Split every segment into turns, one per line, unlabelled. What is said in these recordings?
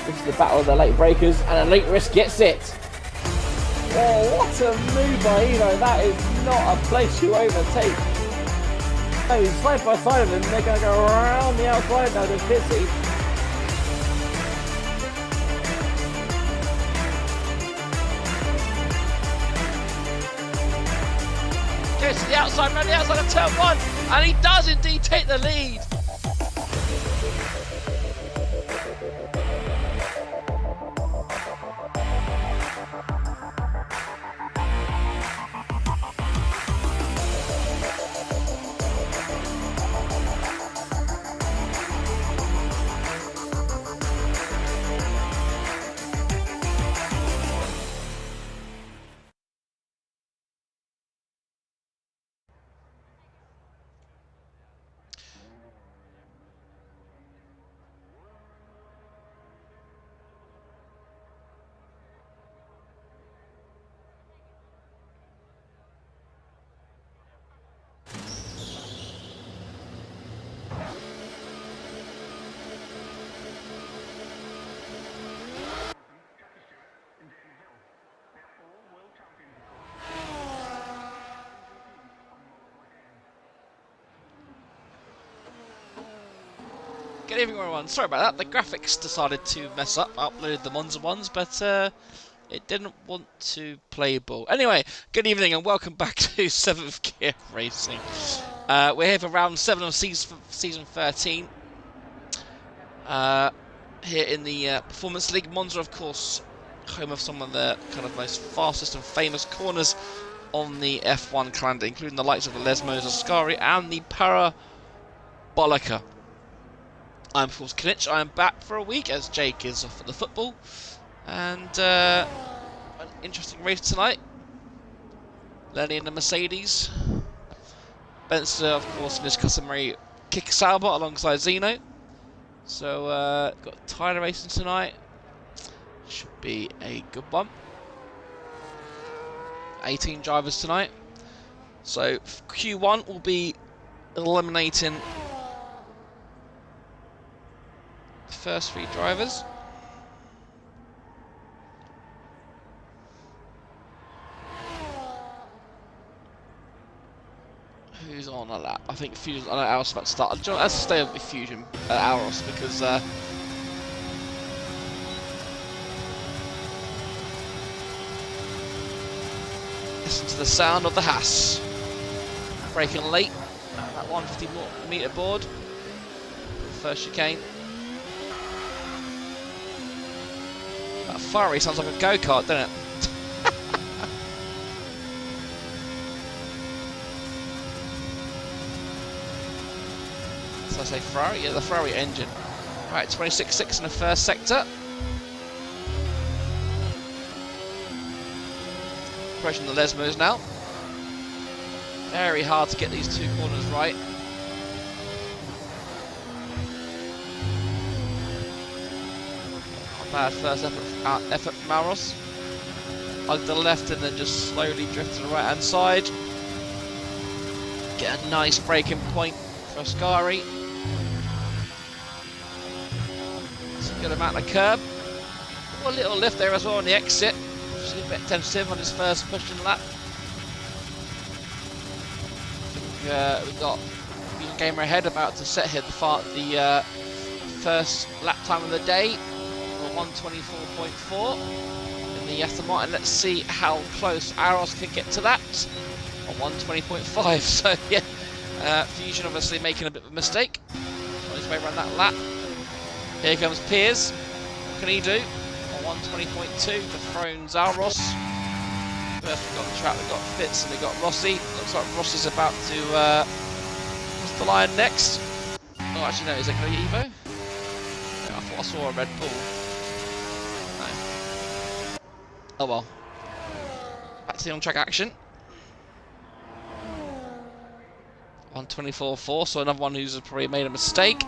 This is the battle of the late breakers, and Elite Risk gets it. Oh, what a move by Evo. That is not a place you overtake. Oh, he's side by side of him. They're going to go around the outside now to Pitsy.
Goes to the outside, around the outside of turn 1, and he does indeed take the lead. Good evening everyone, sorry about that, the graphics decided to mess up. I uploaded the Monza ones, but it didn't want to play ball. Anyway, good evening and welcome back to 7th Gear Racing. We're here for round 7 of season 13. Here in the Performance League. Monza, of course, home of some of the kind of most fastest and famous corners on the F1 calendar, including the likes of the Lesmos, Ascari and the Parabolica. I'm of course Knitch. I am back for a week as Jake is off at the football, and an interesting race tonight. Lenny in the Mercedes, Benster of course in his customary kick Sauber alongside Zeno. So got Tyler racing tonight. Should be a good one. 18 drivers tonight. So Q1 will be eliminating first 3 drivers. Who's on a lap? I think Fusion. I know Aros about to start. Let's stay with Fusion Aros because listen to the sound of the Haas braking late at 150 metre board. First chicane. That Ferrari sounds like a go-kart, doesn't it? So I say Ferrari? Yeah, the Ferrari engine. Right, 26.6 in the first sector. Approaching the Lesmos now. Very hard to get these 2 corners right. Bad first effort from Aros. Hugged the left and then just slowly drift to the right hand side. Get a nice braking point for Ascari. It's a good amount of curb. A little lift there as well on the exit. Just a bit tentative on his first push and lap. I think we've got Fusion Gamer ahead about to set here the first lap time of the day. 124.4 in the Aston Martin. Let's see how close Aros can get to that on 120.5. So yeah, Fusion obviously making a bit of a mistake on his way around that lap. Here comes Piers. What can he do on 120.2? Dethrones Aros. First we've got the track, we've got Fitz and we've got Rossi. Looks like Rossi's about to cross the line next. Oh, actually no, is it going to be Evo? Yeah, I thought I saw a Red Bull. Oh well. Back to the on-track action. 124.4, so another one who's probably made a mistake.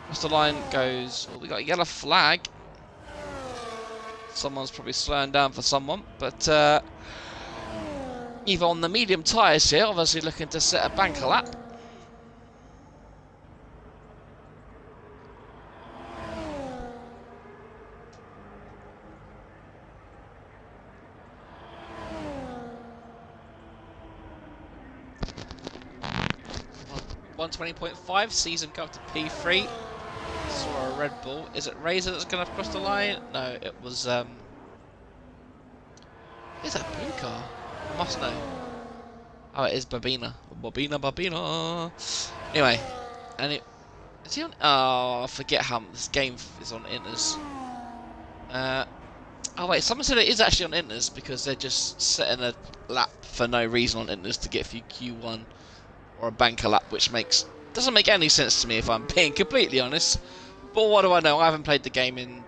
Across the line goes... Oh, we got a yellow flag. Someone's probably slowing down for someone, but either on the medium tyres here, obviously looking to set a banker lap. 120.5 sees him go up to P3. Saw a Red Bull. Is it Razor that's going to cross the line? No, it was is that a blue car? I must know. Oh, it is Babina. Babina. Anyway, and it is he on? Oh, I forget how this game is on Inters. Oh wait, someone said it is actually on Inters because they're just setting a lap for no reason on Inters to get a few Q1 or a banker lap, which doesn't make any sense to me if I'm being completely honest. But what do I know? I haven't played the game in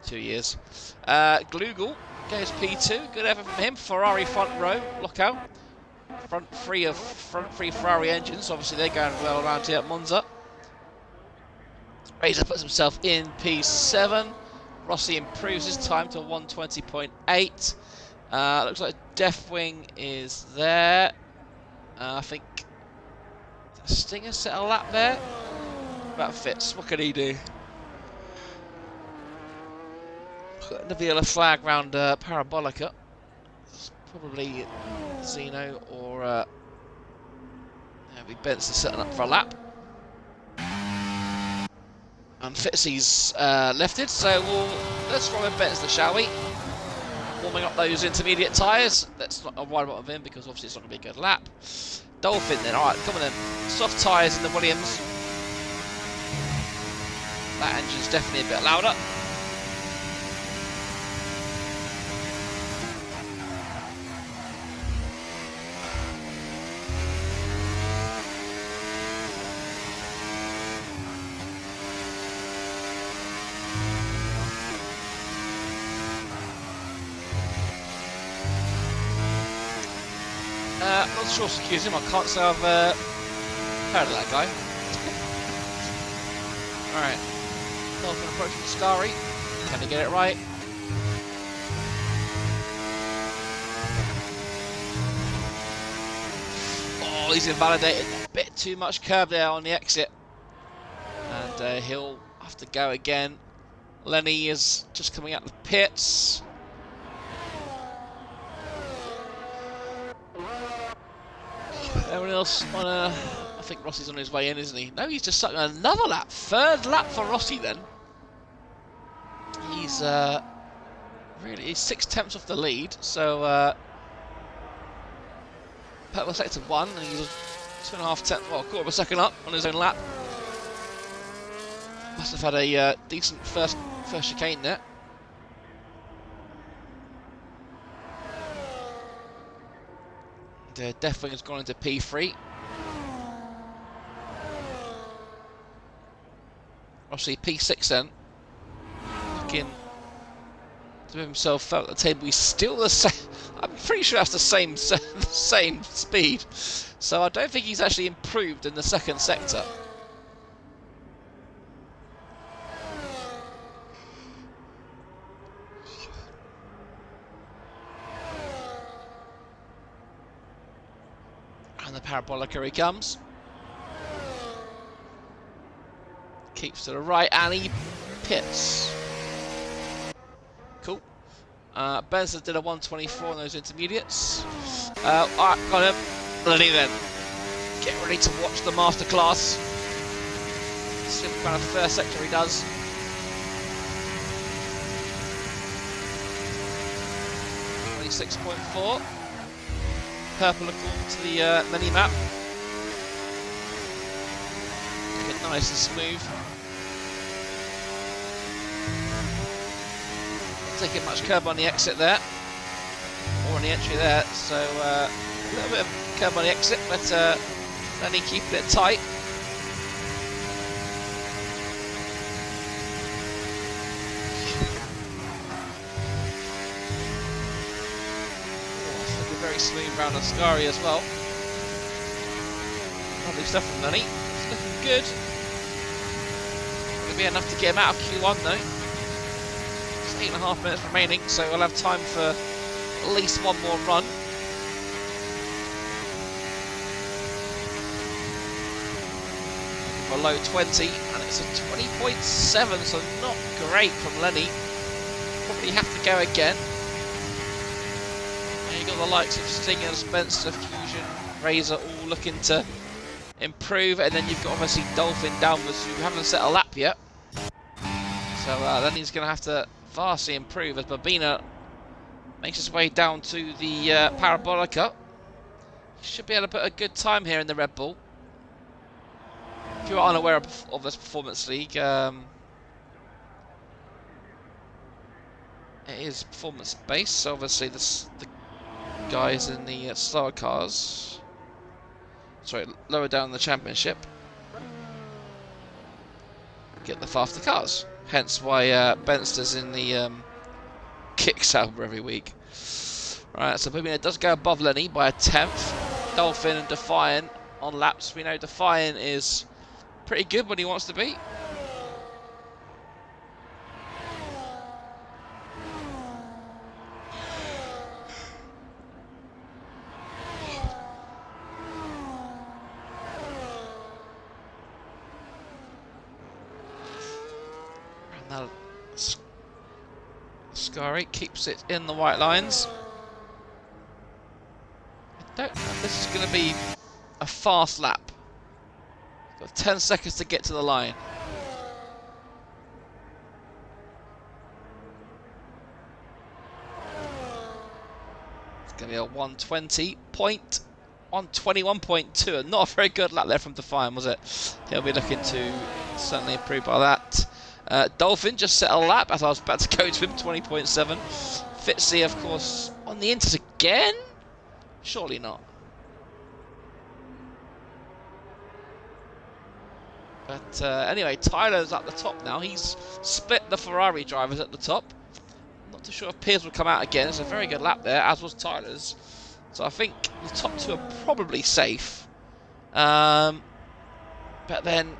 2 years. Glugel goes P2. Good effort from him. Ferrari front row. Look out. Front three Ferrari engines. Obviously, they're going well around here at Monza. Razor puts himself in P7. Rossi improves his time to 120.8. Looks like Deathwing is there. I think Stinger set a lap there. That fits. What can he do? Navila flag round Parabolica. It's probably Zeno or Benson setting up for a lap. And Fitzy's lifted, so let's throw in Benson, shall we? Warming up those intermediate tyres. Let's not worry about him because obviously it's not going to be a good lap. Dolphin then, alright, come on then. Soft tyres in the Williams. That engine's definitely a bit louder. Not sure excuse him, I can't say I've heard of that guy. Alright. Dolphin approaching Scary. Can he get it right? Oh, he's invalidated. A bit too much curb there on the exit. And he'll have to go again. Lenny is just coming out of the pits. Everyone else on I think Rossi's on his way in, isn't he? No, he's just sucking another lap. Third lap for Rossi then. He's really 6/10 off the lead, so Purple sector 1, and he's 2.5 well, quarter of a second up on his own lap. Must have had a decent first chicane there. Deathwing has gone into P3. Rossi P6 then. Looking to himself out at the table. He's still the same. I'm pretty sure that's the same speed. So I don't think he's actually improved in the second sector. And the Parabolica he comes. Keeps to the right and he pits. Cool. Benson did a 124 on those intermediates. Alright, got him. Lenny then. Get ready to watch the masterclass. See what kind of first sector he does. .4. Purple according to the mini-map. Looking nice and smooth. Not taking much curb on the exit there. Or on the entry there. So a little bit of curb on the exit, but Lenny keeping it tight. Very smooth round on Scary as well. Lovely stuff from Lenny. It's looking good. It'll be enough to get him out of Q1 though. Just 8.5 minutes remaining, so we'll have time for at least one more run. Below 20, and it's a 20.7, so not great from Lenny. Probably have to go again. Got the likes of Stinger, Spencer, Fusion, Razor all looking to improve, and then you've got obviously Dolphin downwards who haven't set a lap yet. So then he's going to have to vastly improve as Babina makes his way down to the Parabolica. He should be able to put a good time here in the Red Bull. If you are unaware of this Performance League, it is performance based, so obviously the guys in the slower cars, sorry, lower down the championship, get the faster cars. Hence why Benster's in the kick Sauber every week. Right, so Babina does go above Lenny by a 10th. Dolphin and Defiant on laps. We know Defiant is pretty good when he wants to be. And now Scary keeps it in the white lines. I don't know if this is going to be a fast lap. Got 10 seconds to get to the line. It's going to be a 121.2, and not a very good lap there from Defiant, was it? He'll be looking to certainly improve by that. Dolphin just set a lap as I was about to go to him, 20.7. Fitzy, of course, on the inters again? Surely not. But anyway, Tyler's at the top now. He's split the Ferrari drivers at the top. Not too sure if Piers will come out again. It's a very good lap there, as was Tyler's. So I think the top two are probably safe. But then,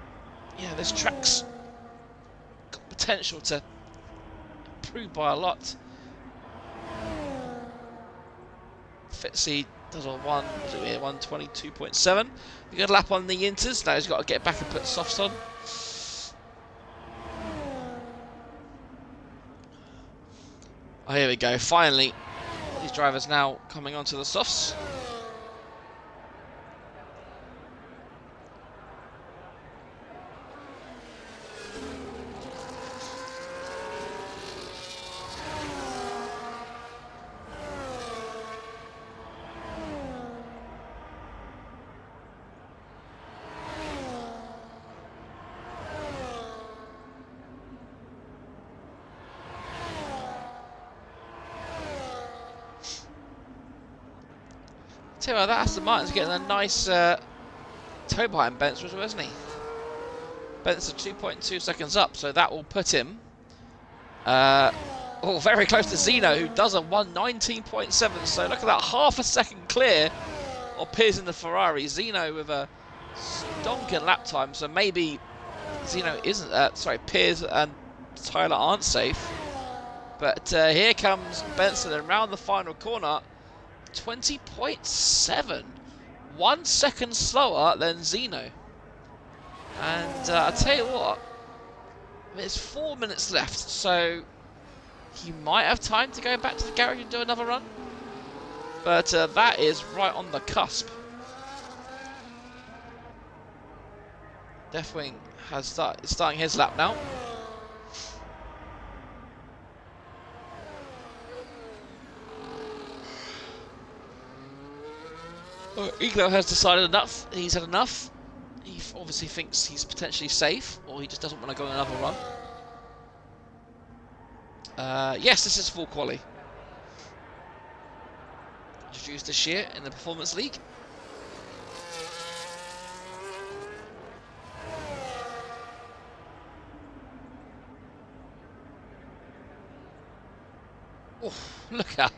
yeah, this track's got potential to improve by a lot. Fitzy does a 122.7. A good lap on the inters. Now he's got to get back and put softs on. Oh, here we go. Finally, these drivers now coming onto the softs. Tell you what, that Aston Martin's getting a nice toe behind Benz, wasn't he? Benz are 2.2 seconds up, so that will put him very close to Zeno, who does a 119.7. So look at that, half a second clear of Piers in the Ferrari. Zeno with a stonking lap time, so maybe Zeno isn't. Piers and Tyler aren't safe. But here comes Benson around the final corner. 20.7, 1 second slower than Zeno. And I tell you what, there's 4 minutes left, so he might have time to go back to the garage and do another run. But that is right on the cusp. Deathwing has starting his lap now. Iglo has decided enough. He's had enough. He obviously thinks he's potentially safe, or he just doesn't want to go on another run. Yes, this is full quali. Introduced this year in the Performance League. Oh, look at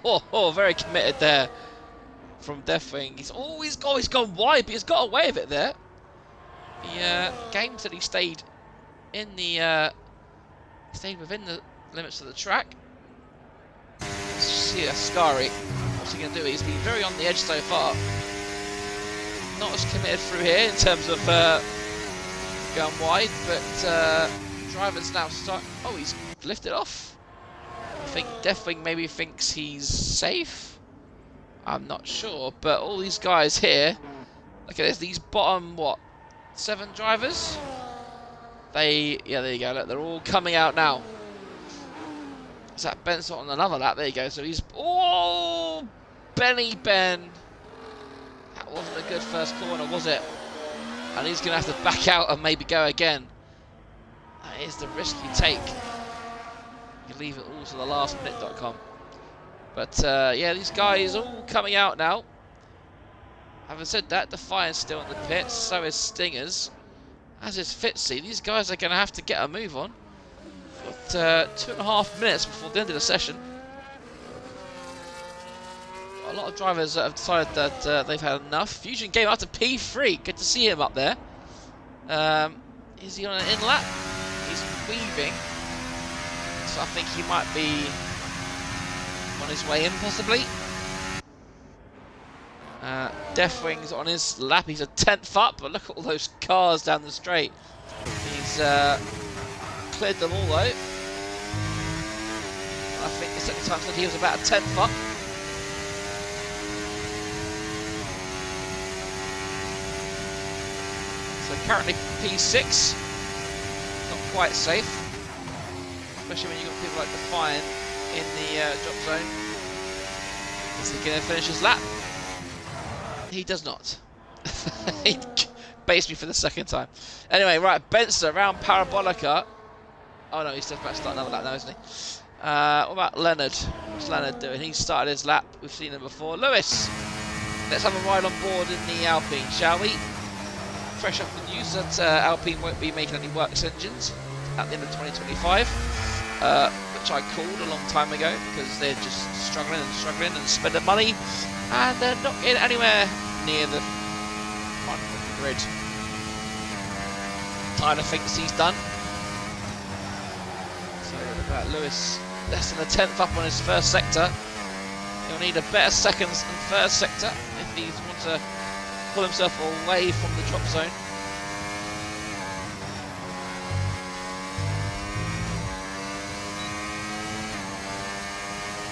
very committed there from Deathwing. He's gone wide, but he's got away with it there. The game said he stayed in the within the limits of the track. Let's see Ascari. What's he going to do? He's been very on the edge so far. Not as committed through here in terms of going wide, but drivers now start. Oh, he's lifted off. I think Deathwing maybe thinks he's safe. I'm not sure, but all these guys here, look at this, these bottom, 7 drivers. Yeah, there you go. Look, they're all coming out now. Is that Benson on another lap? There you go. So he's... Oh! Ben. That wasn't a good first corner, was it? And he's going to have to back out and maybe go again. That is the risk you take. You leave it all to the lastminute.com. But yeah, these guys all coming out now. Having said that, Defiant's still in the pits. So is Stingers. As is Fitzy. These guys are going to have to get a move on. Got 2.5 minutes before the end of the session. A lot of drivers have decided that they've had enough. Fusion game up to P3. Good to see him up there. Is he on an in lap? He's weaving. So I think he might be on his way in, possibly. Deathwing's on his lap. He's a 10th up, but look at all those cars down the straight. He's cleared them all though. I think the second time said he was about a 10th up. So currently P6. Not quite safe. Especially when you've got people like Defiant in the drop zone. Is he going to finish his lap? He does not. He based me for the second time. Anyway, right, Benson around Parabolica. Oh no, he's just about to start another lap now, isn't he? What about Leonard? What's Leonard doing? He started his lap. We've seen him before. Lewis, let's have a ride on board in the Alpine, shall we? Fresh off the news that Alpine won't be making any works engines at the end of 2025, which I called a long time ago because they're just struggling and spending money, and they're not getting anywhere near the front of the grid. Tyler thinks he's done. So look at that, Lewis less than a 10th up on his first sector. He'll need a better seconds and first sector if he wants to pull himself away from the drop zone.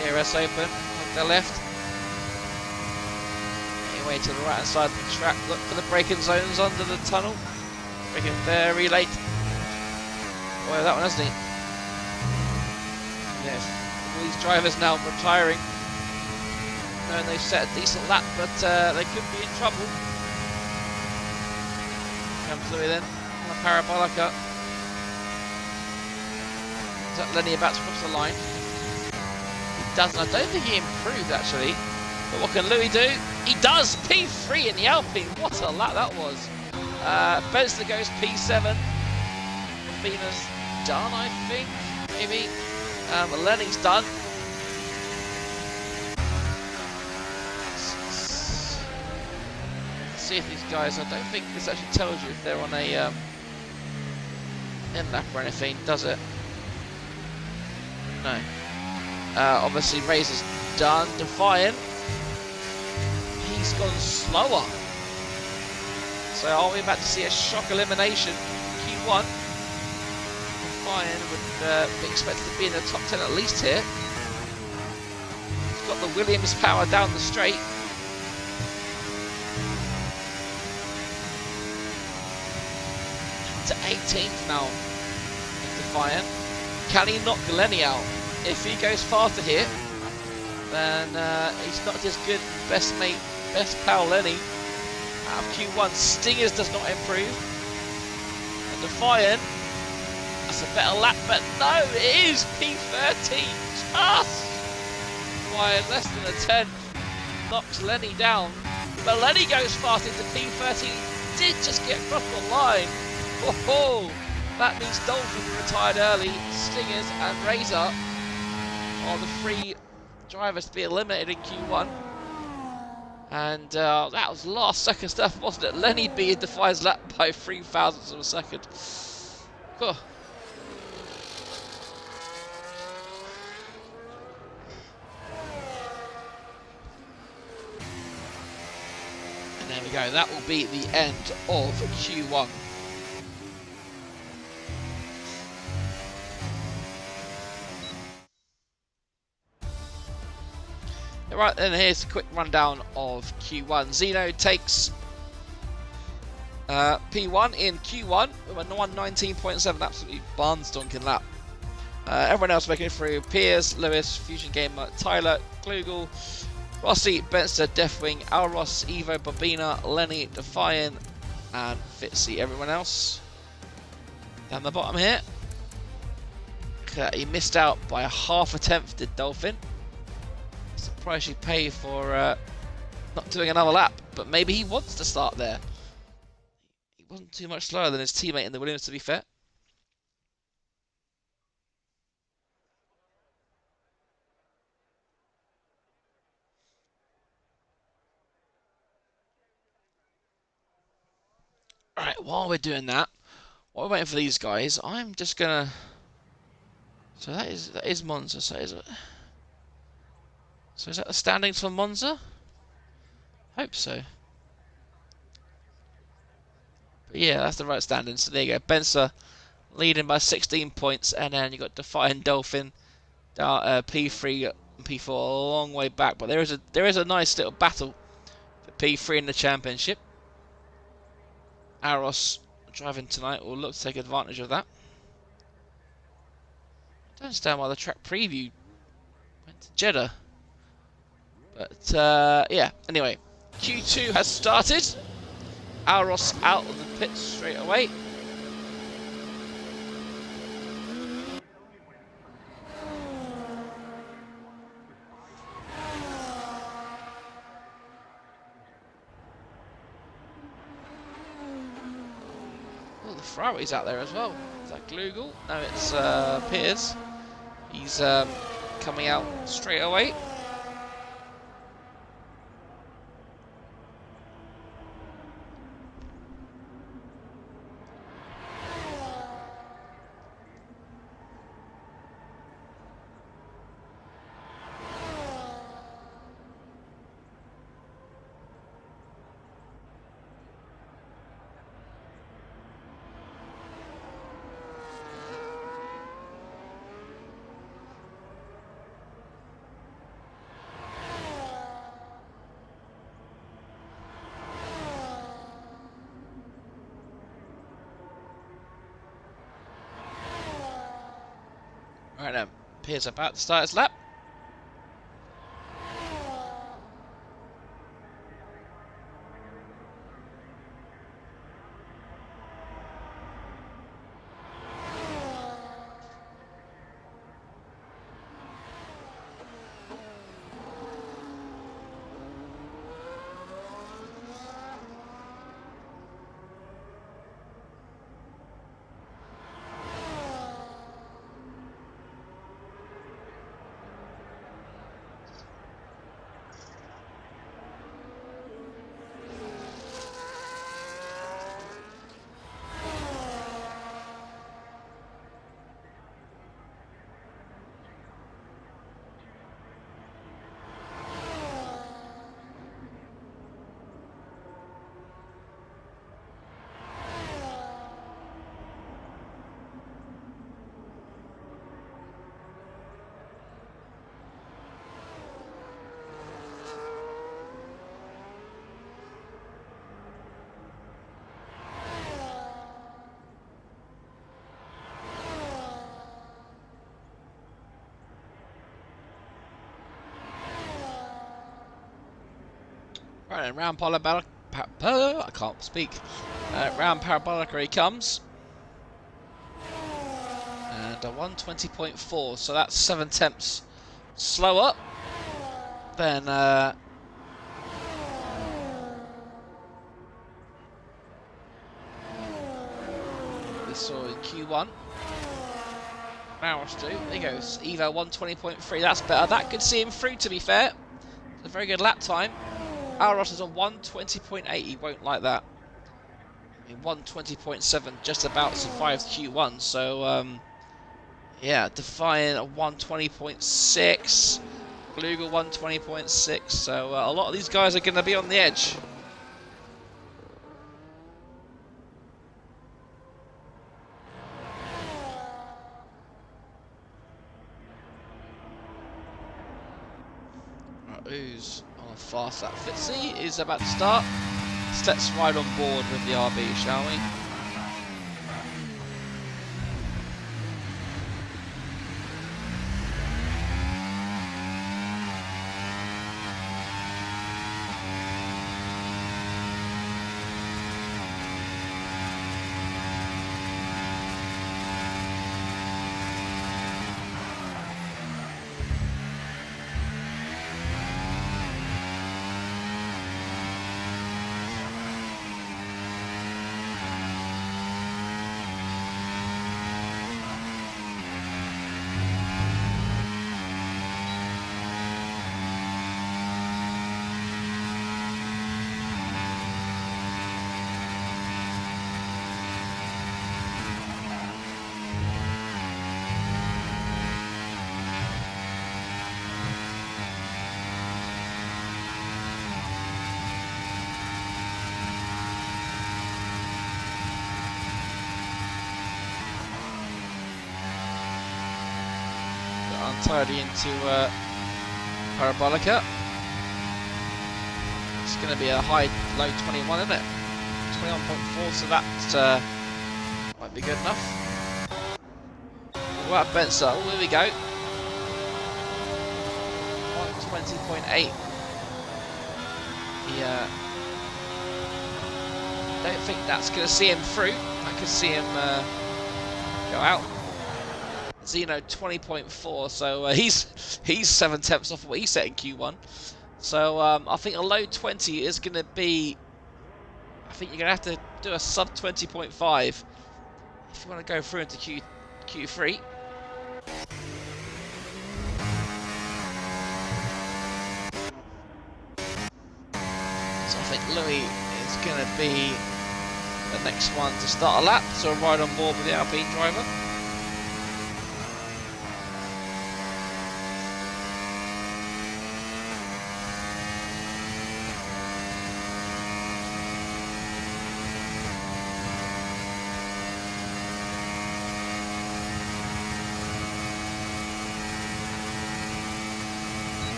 DRS open, on the left. Anyway, to the right hand side of the track, look for the braking zones under the tunnel. Braking very late. Boy, that one, hasn't he? Yes, all these drivers now retiring. And they've set a decent lap, but they could be in trouble. Comes Louis then, on the Parabolica. Is that Lenny about to cross the line? He doesn't. I don't think he improved actually. But what can Louis do? He does! P3 in the Alpine. What a lap that was. Benson goes P7. Fina's done, I think. Maybe. Lenny's done. See if these guys, I don't think this actually tells you if they're on a in lap or anything, does it? No. Obviously Razor's done. Defiant, he's gone slower. So are we about to see a shock elimination? Q1. Defiant would be expected to be in the top 10 at least here. He's got the Williams power down the straight. To 18th now, Defiant. Can he knock Lenny out? If he goes faster here, then he's not as good best pal Lenny. Out of Q1, Stingers does not improve. And Defiant, that's a better lap, but no, it is P13, just by less than a 10, knocks Lenny down. But Lenny goes fast into P13, he did just get across the line. Oh, that means Dolphin retired early. Stingers and Razor are the 3 drivers to be eliminated in Q1. And that was last second stuff, wasn't it? Lenny beat Defiant's lap by 3 thousandths of a second. Cool. And there we go. That will be the end of Q1. Right then, here's a quick rundown of Q1. Zeno takes P1 in Q1 with a 119.7, absolutely barnstonking lap. Everyone else making it through: Piers, Lewis, Fusion Gamer, Tyler, Glugel, Rossi, Benster, Deathwing, Alros, Evo, Bobina, Lenny, Defiant, and Fitzy. Everyone else down the bottom here. He missed out by a half a tenth, did Dolphin. Surprised you pay for not doing another lap, but maybe he wants to start there. He wasn't too much slower than his teammate in the Williams, to be fair. Alright, while we're doing that, while we're waiting for these guys, I'm just gonna... So that is Monza, so is that the standings for Monza? Hope so. But yeah, that's the right standing. So there you go. Benser leading by 16 points, and then you got Defiant, Dolphin, P3 and P4 a long way back. But there is a nice little battle for P3 in the championship. Aros driving tonight will look to take advantage of that. I don't understand why the track preview went to Jeddah. But yeah, anyway, Q2 has started. Aros out of the pits straight away. Oh, the Ferrari's out there as well. Is that Glugel? No, it's Piers. He's coming out straight away. Right then, Piers about to start his lap. Right then, round parabolic. I can't speak. Round parabolic, here he comes. And a 120.4, so that's 7 tenths slower than we saw in Q1. Maros do. There he goes. Evo 120.3. That's better. That could see him through, to be fair. It's a very good lap time. Aros is on 120.8. He won't like that. I mean, 120.7 just about survived Q1. So, yeah, Defiant a 120.6. Glugel 120.6. So, a lot of these guys are going to be on the edge. Right, who's on a fast lap? Fitzy is about to start. So let's ride on board with the RB, shall we? Untidy into Parabolica. It's going to be a low 21, isn't it? 21.4, so that might be good enough. What about Benza? Oh, there we go. 120.8. Yeah. Don't think that's going to see him through. I could see him go out. Zeno 20.4, so he's 7/10 off what he set in Q1. So I think a low 20 is going to be. I think you're going to have to do a sub 20.5 if you want to go through into Q3. So I think Louis is going to be the next one to start a lap, so ride on board with the Alpine driver.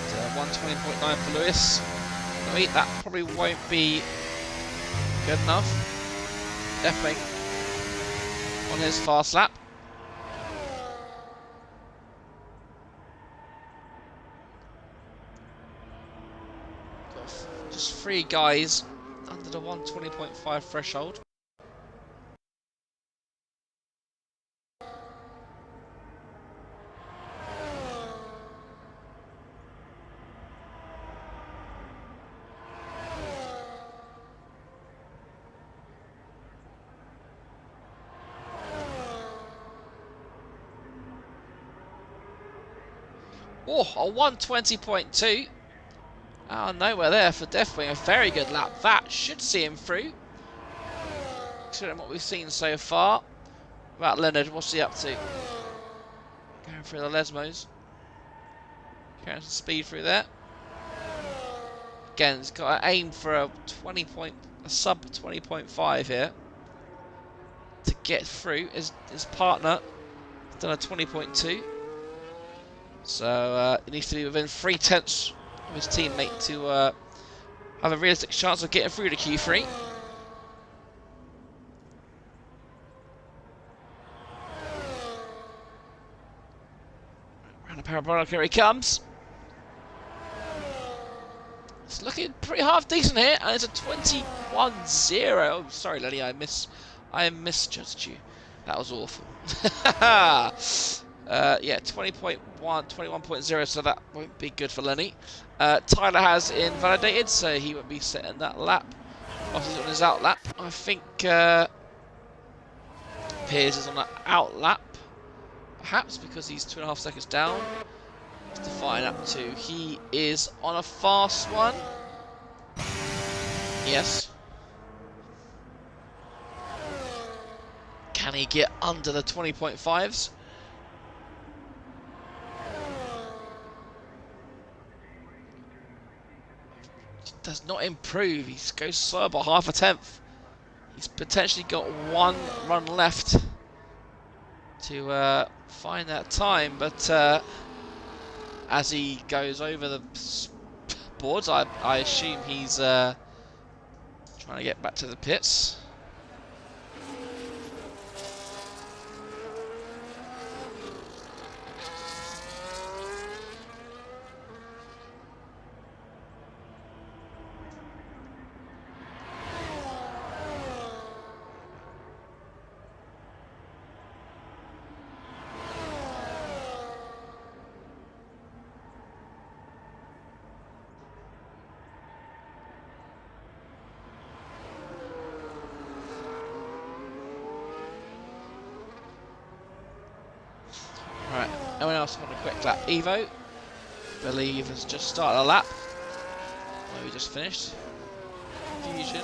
So 120.9 for Lewis. That probably won't be good enough. Definitely on his fast lap. Got just 3 guys under the 120.5 threshold. Oh, a 120.2. Oh, nowhere there for Deathwing. A very good lap. That should see him through. Considering what we've seen so far. About Leonard, what's he up to? Going through the Lesmos. Carrying some speed through there. Again, he's got to aim for a sub 20.5 here to get through. His partner has done a 20.2. So he needs to be within 3/10 of his teammate to have a realistic chance of getting through to Q3. Around the parabolic, here he comes. It's looking pretty half decent here, and it's a 21-0. Oh, sorry, Lenny, I misjudged you. That was awful. Yeah, 20.1, 21.0, so that won't be good for Lenny. Tyler has invalidated, so he won't be setting that lap. Rossi's on his out lap. I think Piers is on that out lap, perhaps because he's 2.5 seconds down. To find up to, he is on a fast one. Yes. Can he get under the 20.5s? Does not improve. He goes slower by half a tenth. He's potentially got one run left to find that time, but as he goes over the boards, I assume he's trying to get back to the pits. Right, anyone else want a quick lap? Evo, believe has just started a lap. Where we just finished. Fusion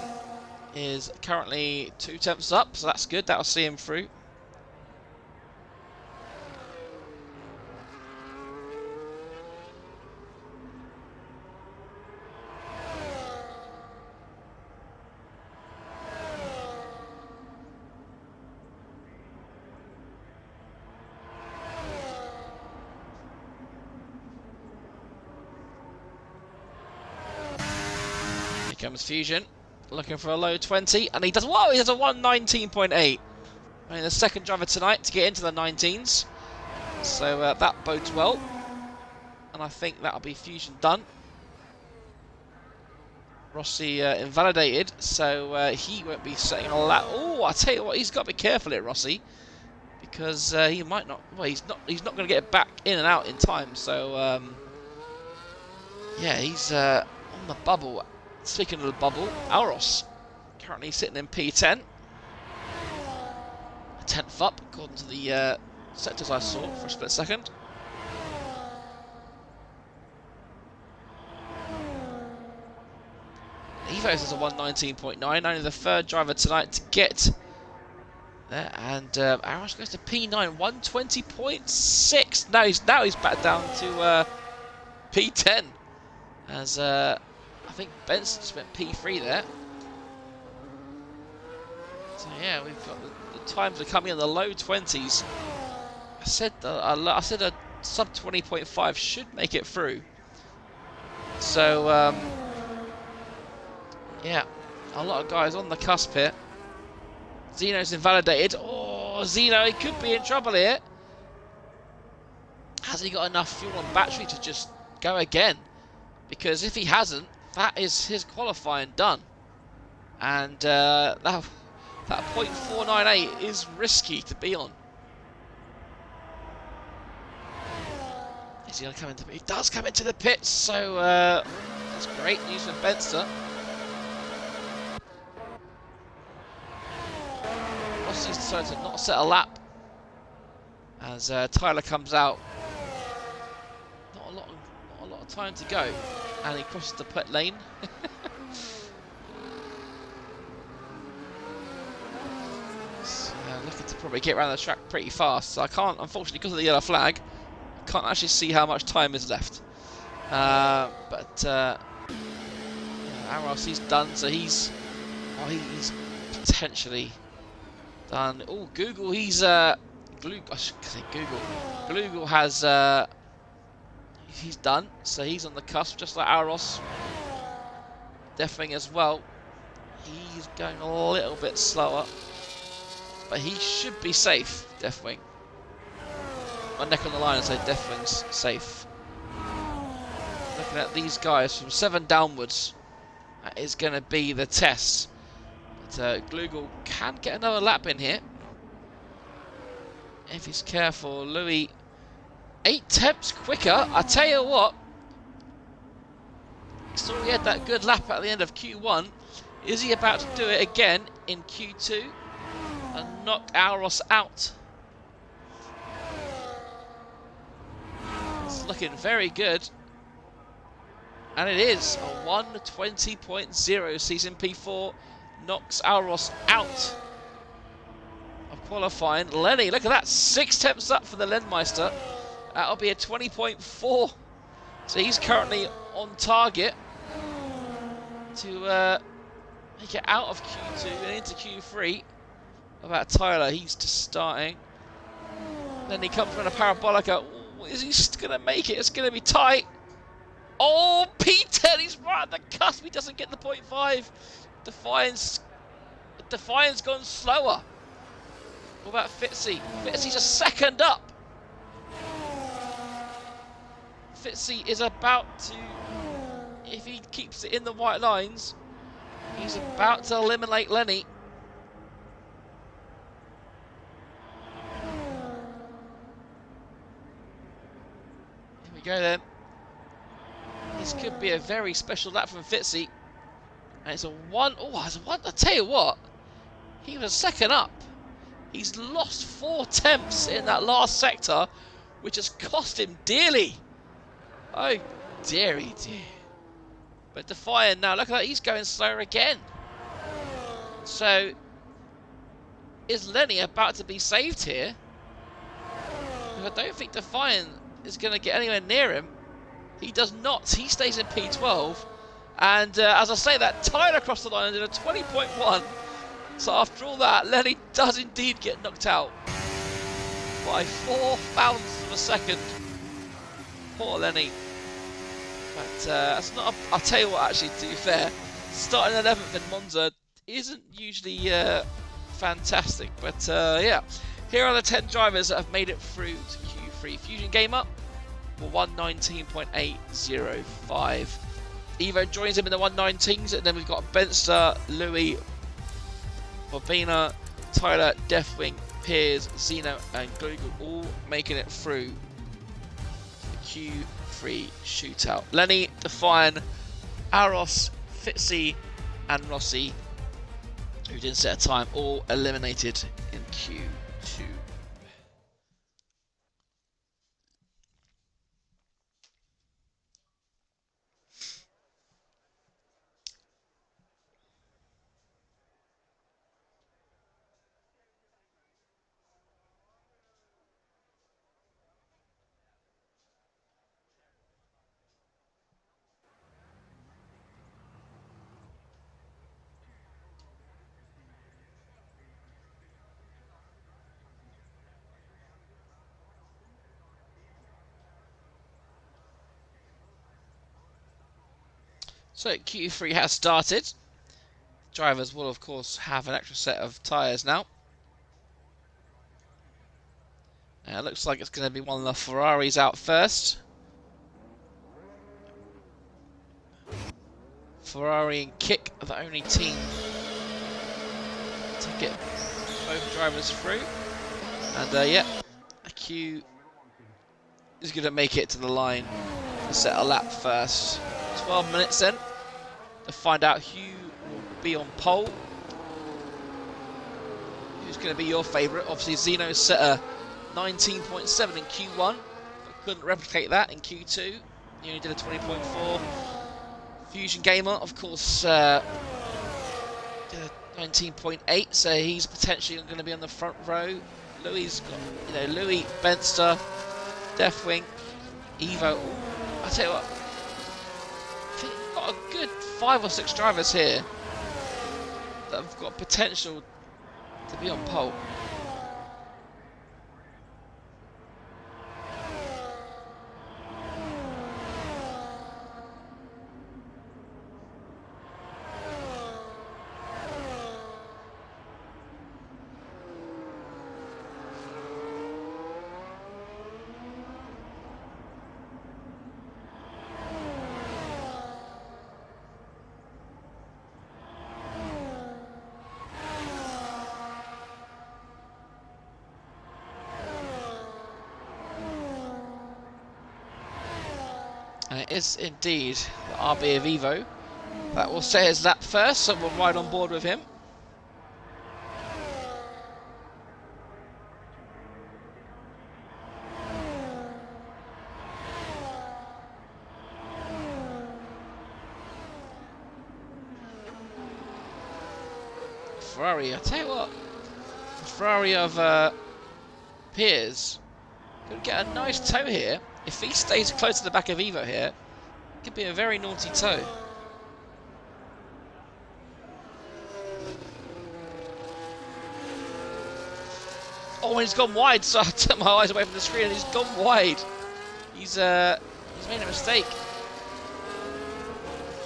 is currently 2 tenths up, so that's good. That'll see him through. Here comes Fusion, looking for a low 20, and he does. Whoa! He has a 119.8. Only the second driver tonight to get into the 19s, so that bodes well. And I think that'll be Fusion done. Rossi invalidated, so he won't be setting a lap. Oh, I tell you what, he's got to be careful here, Rossi, because he might not. Well, he's not going to get back in and out in time. So yeah, he's on the bubble. Speaking of the bubble, Alros currently sitting in P10, a 10th up according to the sectors I saw for a split second. Evos is a 119.9, only the third driver tonight to get there, and Aros goes to P9, 120.6. Now he's back down to P10, as I think Benson spent P3 there. So yeah, we've got the times are coming in the low 20s. I said a sub 20.5 should make it through. So yeah, a lot of guys on the cusp here. Zeno's invalidated. Oh, Zeno, he could be in trouble here. Has he got enough fuel on battery to just go again? Because if he hasn't, that is his qualifying done. And that 0.498 is risky to be on. Is he going to come into the pits? He does come into the pits, so that's great news for Benster. Rossi's decided to not set a lap as Tyler comes out. Not a lot of time to go, and he crosses the pit lane. Looking to probably get around the track pretty fast. So I can't, unfortunately, because of the yellow flag, I can't actually see how much time is left. But Aros, he's done, so he's potentially done. Oh, Google, he's I should say Google. Google has he's done, so he's on the cusp, just like Aros. Deathwing as well. He's going a little bit slower, but he should be safe, Deathwing. My neck on the line and say Deathwing's safe. Looking at these guys from 7 downwards, that is going to be the test. But Glugel can get another lap in here if he's careful. Louis, 8 tenths quicker. I tell you what, he saw he had that good lap at the end of Q1. Is he about to do it again in Q2 and knock Auros out? It's looking very good. And it is a 1:20.0 season P4. Knocks Auros out of qualifying. Lenny, look at that. 6 tenths up for the Lendmeister. That'll be a 20.4. So he's currently on target to make it out of Q2 and into Q3. What about Tyler? He's just starting. Then he comes from a parabolica. Ooh, is he going to make it? It's going to be tight. Oh, P10, he's right at the cusp. He doesn't get the 0.5. Defiance gone slower. What about Fitzy? Fitzy's a second up. Fitzy is about to, if he keeps it in the white lines, he's about to eliminate Lenny. Here we go then. This could be a very special lap from Fitzy. And it's a 1. Oh, it's a 1. I tell you what, he was second up. He's lost 4 tenths in that last sector, which has cost him dearly. Oh, dearie dear. But Defiant now, look at that, he's going slower again. So, is Lenny about to be saved here? I don't think Defiant is going to get anywhere near him. He does not. He stays in P12. And as I say that, Tyler across the line and did a 20.1. So after all that, Lenny does indeed get knocked out by 4 thousandths of a second. Poor Lenny. But that's not. I'll tell you what, actually, to be fair, starting 11th in Monza isn't usually fantastic. But yeah, here are the 10 drivers that have made it through to Q3. Fusion Gamer for 119.805. Evo joins him in the 119s, and then we've got Benster, Louis, Bobina, Tyler, Deathwing, Piers, Zeno, and Glugel all making it through the Q3 shootout. Lenny, Defiant, Auros, Fitzy, and Rossi, who didn't set a time, all eliminated in Q2. So Q3 has started. Drivers will of course have an extra set of tyres now. It looks like it's going to be one of the Ferraris out first. Ferrari and Kick are the only team to get both drivers through. And yeah, Q is going to make it to the line to set a lap first. 12 minutes then to find out who will be on pole. Who's going to be your favourite? Obviously Zeno set a 19.7 in Q1, but couldn't replicate that in Q2. He only did a 20.4. Fusion Gamer, of course, did a 19.8, so he's potentially going to be on the front row. Louis got, Louis, Benster, Deathwing, Evo. I tell you what, I think we've got a good 5 or 6 drivers here that have got potential to be on pole. it is indeed the RB of Evo. That will say his lap first, so we'll ride on board with him. Ferrari, I tell you what, the Ferrari of Piers could get a nice tow here. If he stays close to the back of Evo here, it could be a very naughty tow. Oh, and he's gone wide, so I took my eyes away from the screen and he's gone wide. He's made a mistake.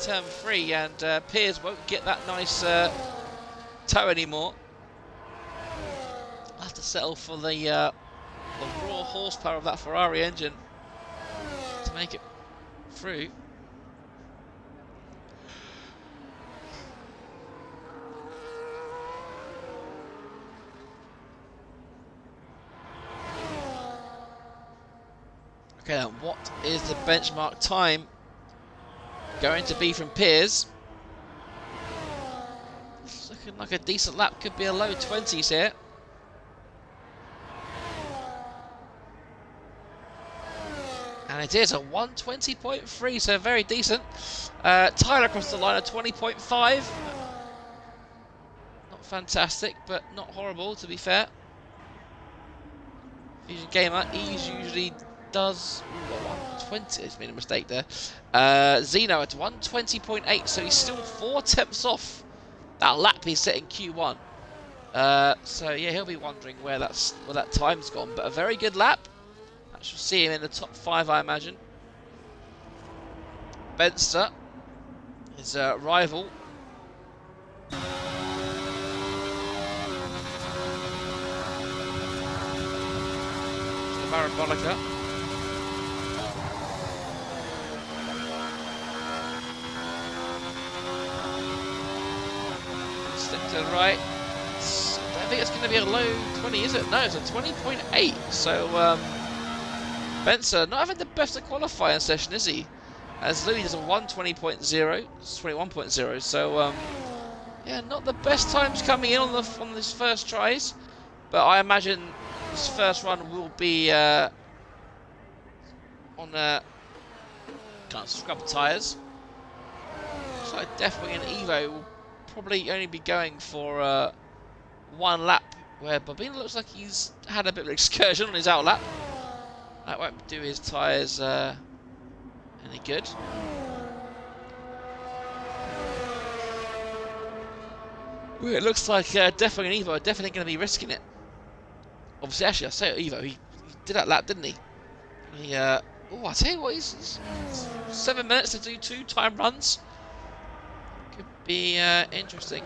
Turn 3, and Piers won't get that nice tow anymore. I'll have to settle for the raw horsepower of that Ferrari engine to make it through. Okay, then what is the benchmark time going to be from Piers? It's looking like a decent lap, could be a low 20s here. And it is a 120.3, so very decent. Tyler across the line at 20.5. Not fantastic, but not horrible, to be fair. Fusion Gamer, he usually does... Ooh, 120, he's made a mistake there. Zeno at 120.8, so he's still 4 tenths off that lap he's set in Q1. So yeah, he'll be wondering where that time's gone, but a very good lap. I shall see him in the top 5, I imagine. Benster, his rival. Parabolica. Step to the right. I think it's going to be a low 20, is it? No, it's a 20.8. So, Benzer not having the best of qualifying session, is he? As Louis does a 120.0, it's 21.0. So, yeah, not the best times coming in on these first tries. But I imagine this first run will be on kind of scrub tyres. So definitely an Evo will probably only be going for 1 lap, where Bobina looks like he's had a bit of an excursion on his out lap. That won't do his tyres any good. Well, it looks like definitely an Evo are definitely going to be risking it. Obviously, actually, I say Evo, he did that lap, didn't he? Oh, I tell you what, he's 7 minutes to do 2 time runs. Could be interesting.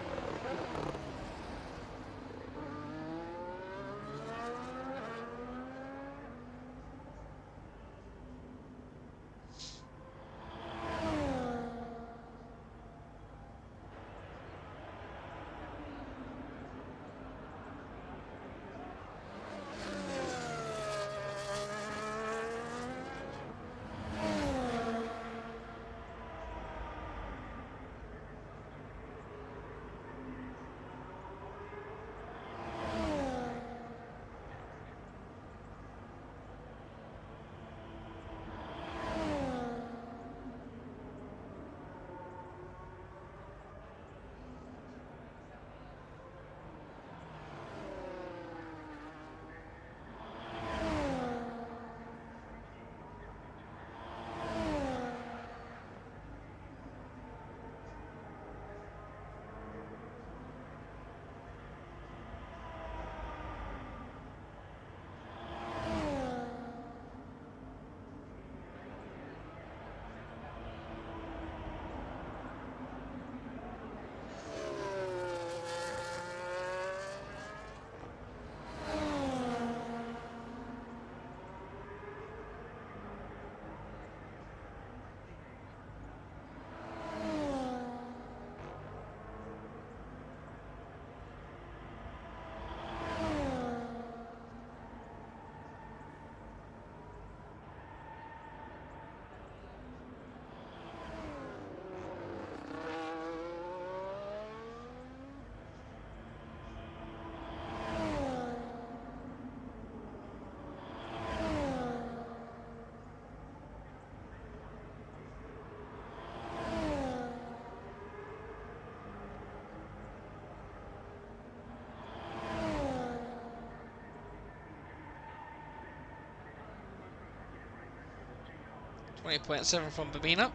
20.7 from Babina.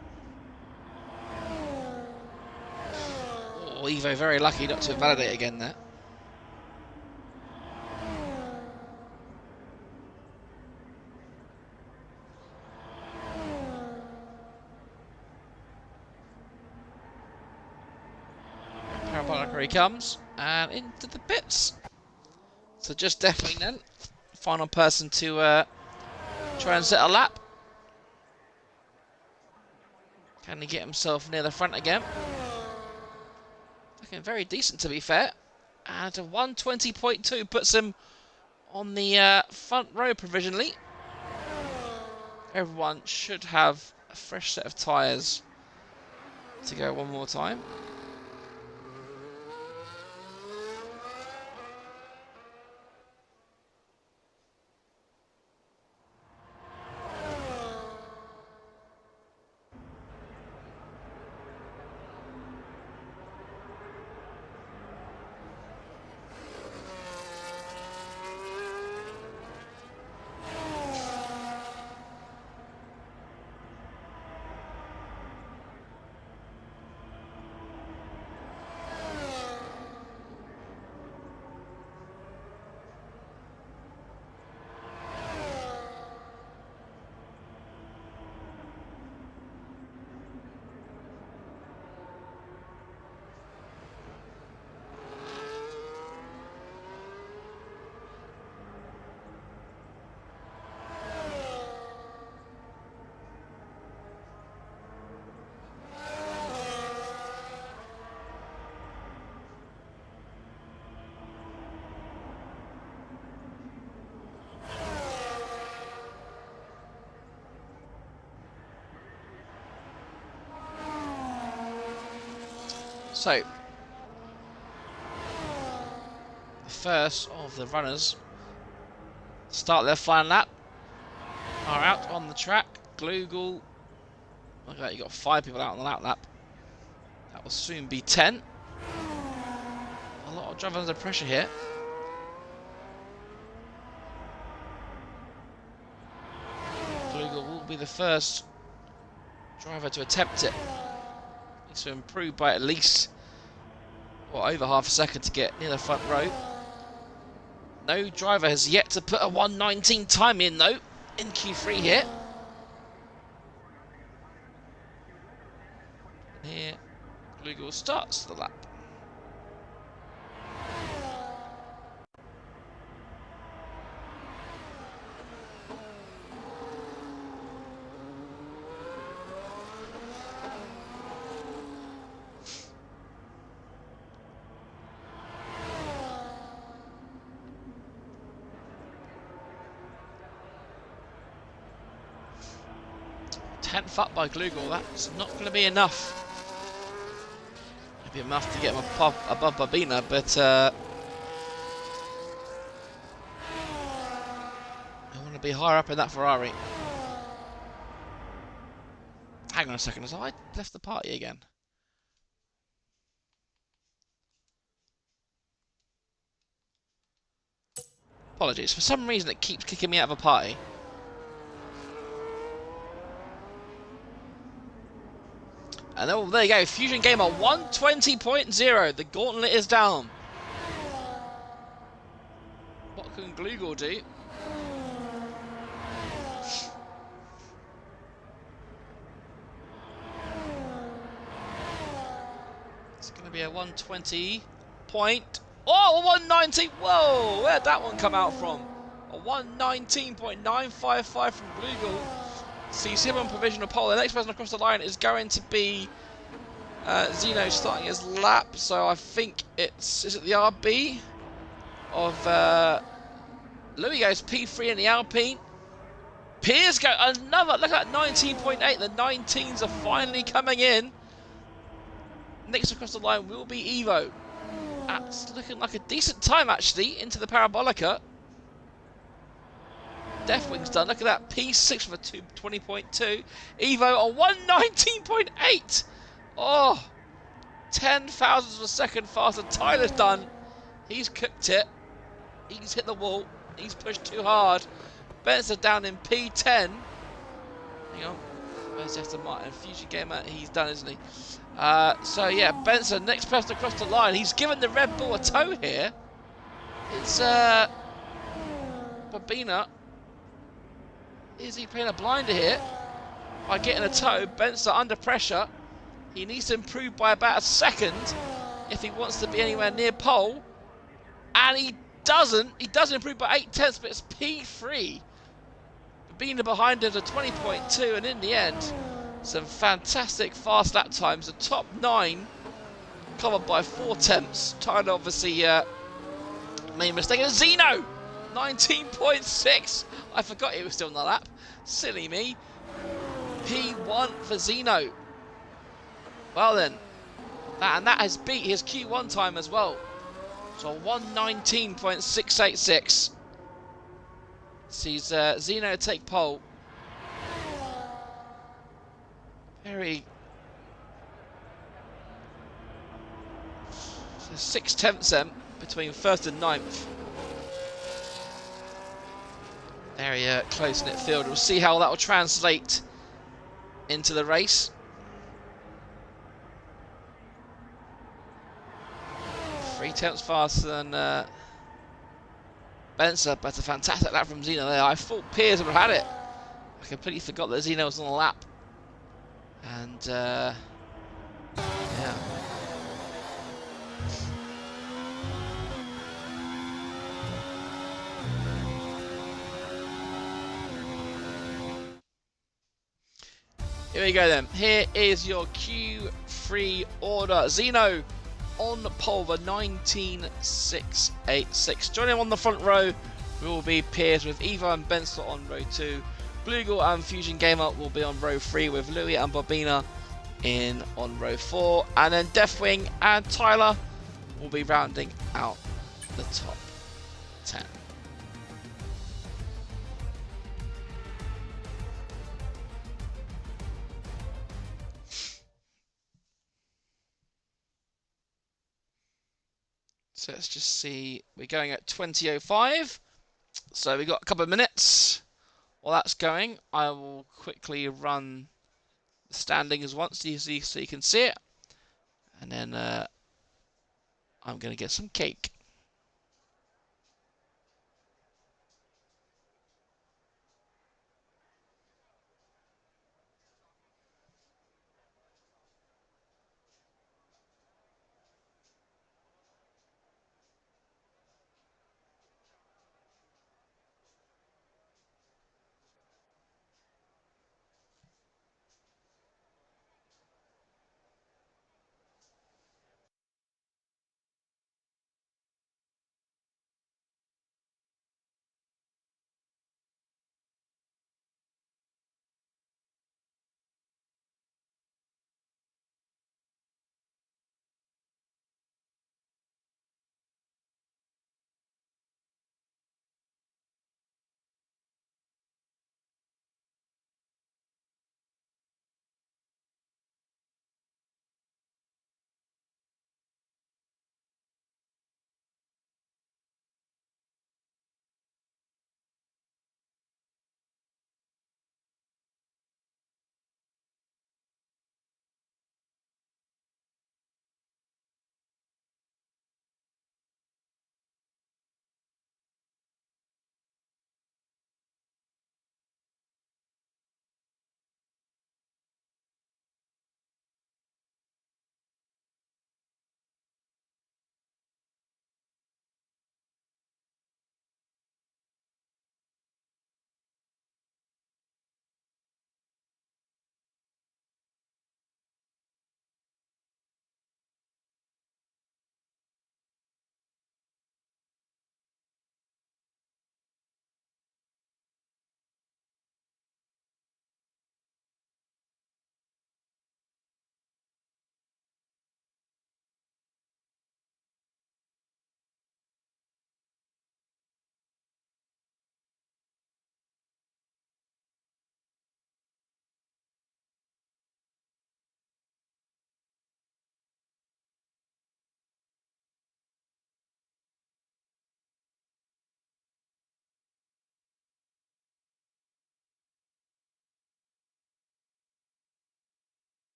Oh, Evo very lucky not to validate again there. Parabolic, here he comes, and into the pits. So just definitely then, final person to try and set a lap. Can he get himself near the front again? Looking very decent, to be fair. And a 120.2 puts him on the front row provisionally. Everyone should have a fresh set of tyres to go one more time. So, the first of the runners start their final lap are out on the track. Glugel, look at that, you got 5 people out on the lap. That will soon be 10. A lot of drivers under pressure here. Glugel will be the first driver to attempt it. Needs to improve by at least over half a second to get near the front row. No driver has yet to put a 1:19 time in though in Q3 here. Here, Glugel starts the lap. Tenth up by Glugel, that's not going to be enough. Maybe enough to get him above Babina, but I want to be higher up in that Ferrari. Hang on a second, has I left the party again? Apologies, for some reason it keeps kicking me out of a party. And oh, there you go, Fusion Gamer 120.0. The gauntlet is down. What can Glugel do? It's going to be a 120 point. Oh, a 119. Whoa, where'd that one come out from? A 119.955 from Glugel. Sees him on provisional pole. The next person across the line is going to be Zeno starting his lap. So I think is it the RB of Louis goes P3 in the Alpine. Piers go another. Look at that 19.8. The 19s are finally coming in. Next across the line will be Evo. That's looking like a decent time actually into the Parabolica. Deathwing's done. Look at that. P6 for 20.2. Evo on 119.8. Oh, 10 thousandths of a second faster. Tyler's done. He's cooked it. He's hit the wall. He's pushed too hard. Benson down in P10. Hang on. Where's Aston Martin? Future Gamer, he's done, isn't he? So yeah, Benson, next person across the line. He's given the Red Bull a tow here. It's Babina. Is he playing a blinder here? By getting a tow, Benson under pressure. He needs to improve by about a second if he wants to be anywhere near pole. And he doesn't. He doesn't improve by 8/10, but it's P3. Babina behind him to 20.2, and in the end, some fantastic fast lap times. The top 9 covered by 4/10. Tyler obviously made a mistake. And Zeno, 19.6. I forgot he was still on the lap. Silly me. P1 for Zeno. Well then, that has beat his Q1 time as well. So 119.686. Sees Zeno take pole. Very 6/10 then between first and ninth. Very close-knit field. We'll see how that will translate into the race. 3/10 faster than Benson, but a fantastic lap from Zeno there. I thought Piers would have had it. I completely forgot that Zeno was on the lap. And yeah. Here we go then. Here is your Q3 order. Zeno on pole for 19.686. Joining him on the front row will be Piers with Eva and Benson on row 2. Blugel and Fusion Gamer will be on row 3 with Louis and Bobina in on row 4. And then Deathwing and Tyler will be rounding out the top 10. So let's just see, we're going at 20:05, so we've got a couple of minutes. While that's going, I will quickly run the standings once so you can see it, and then I'm going to get some cake.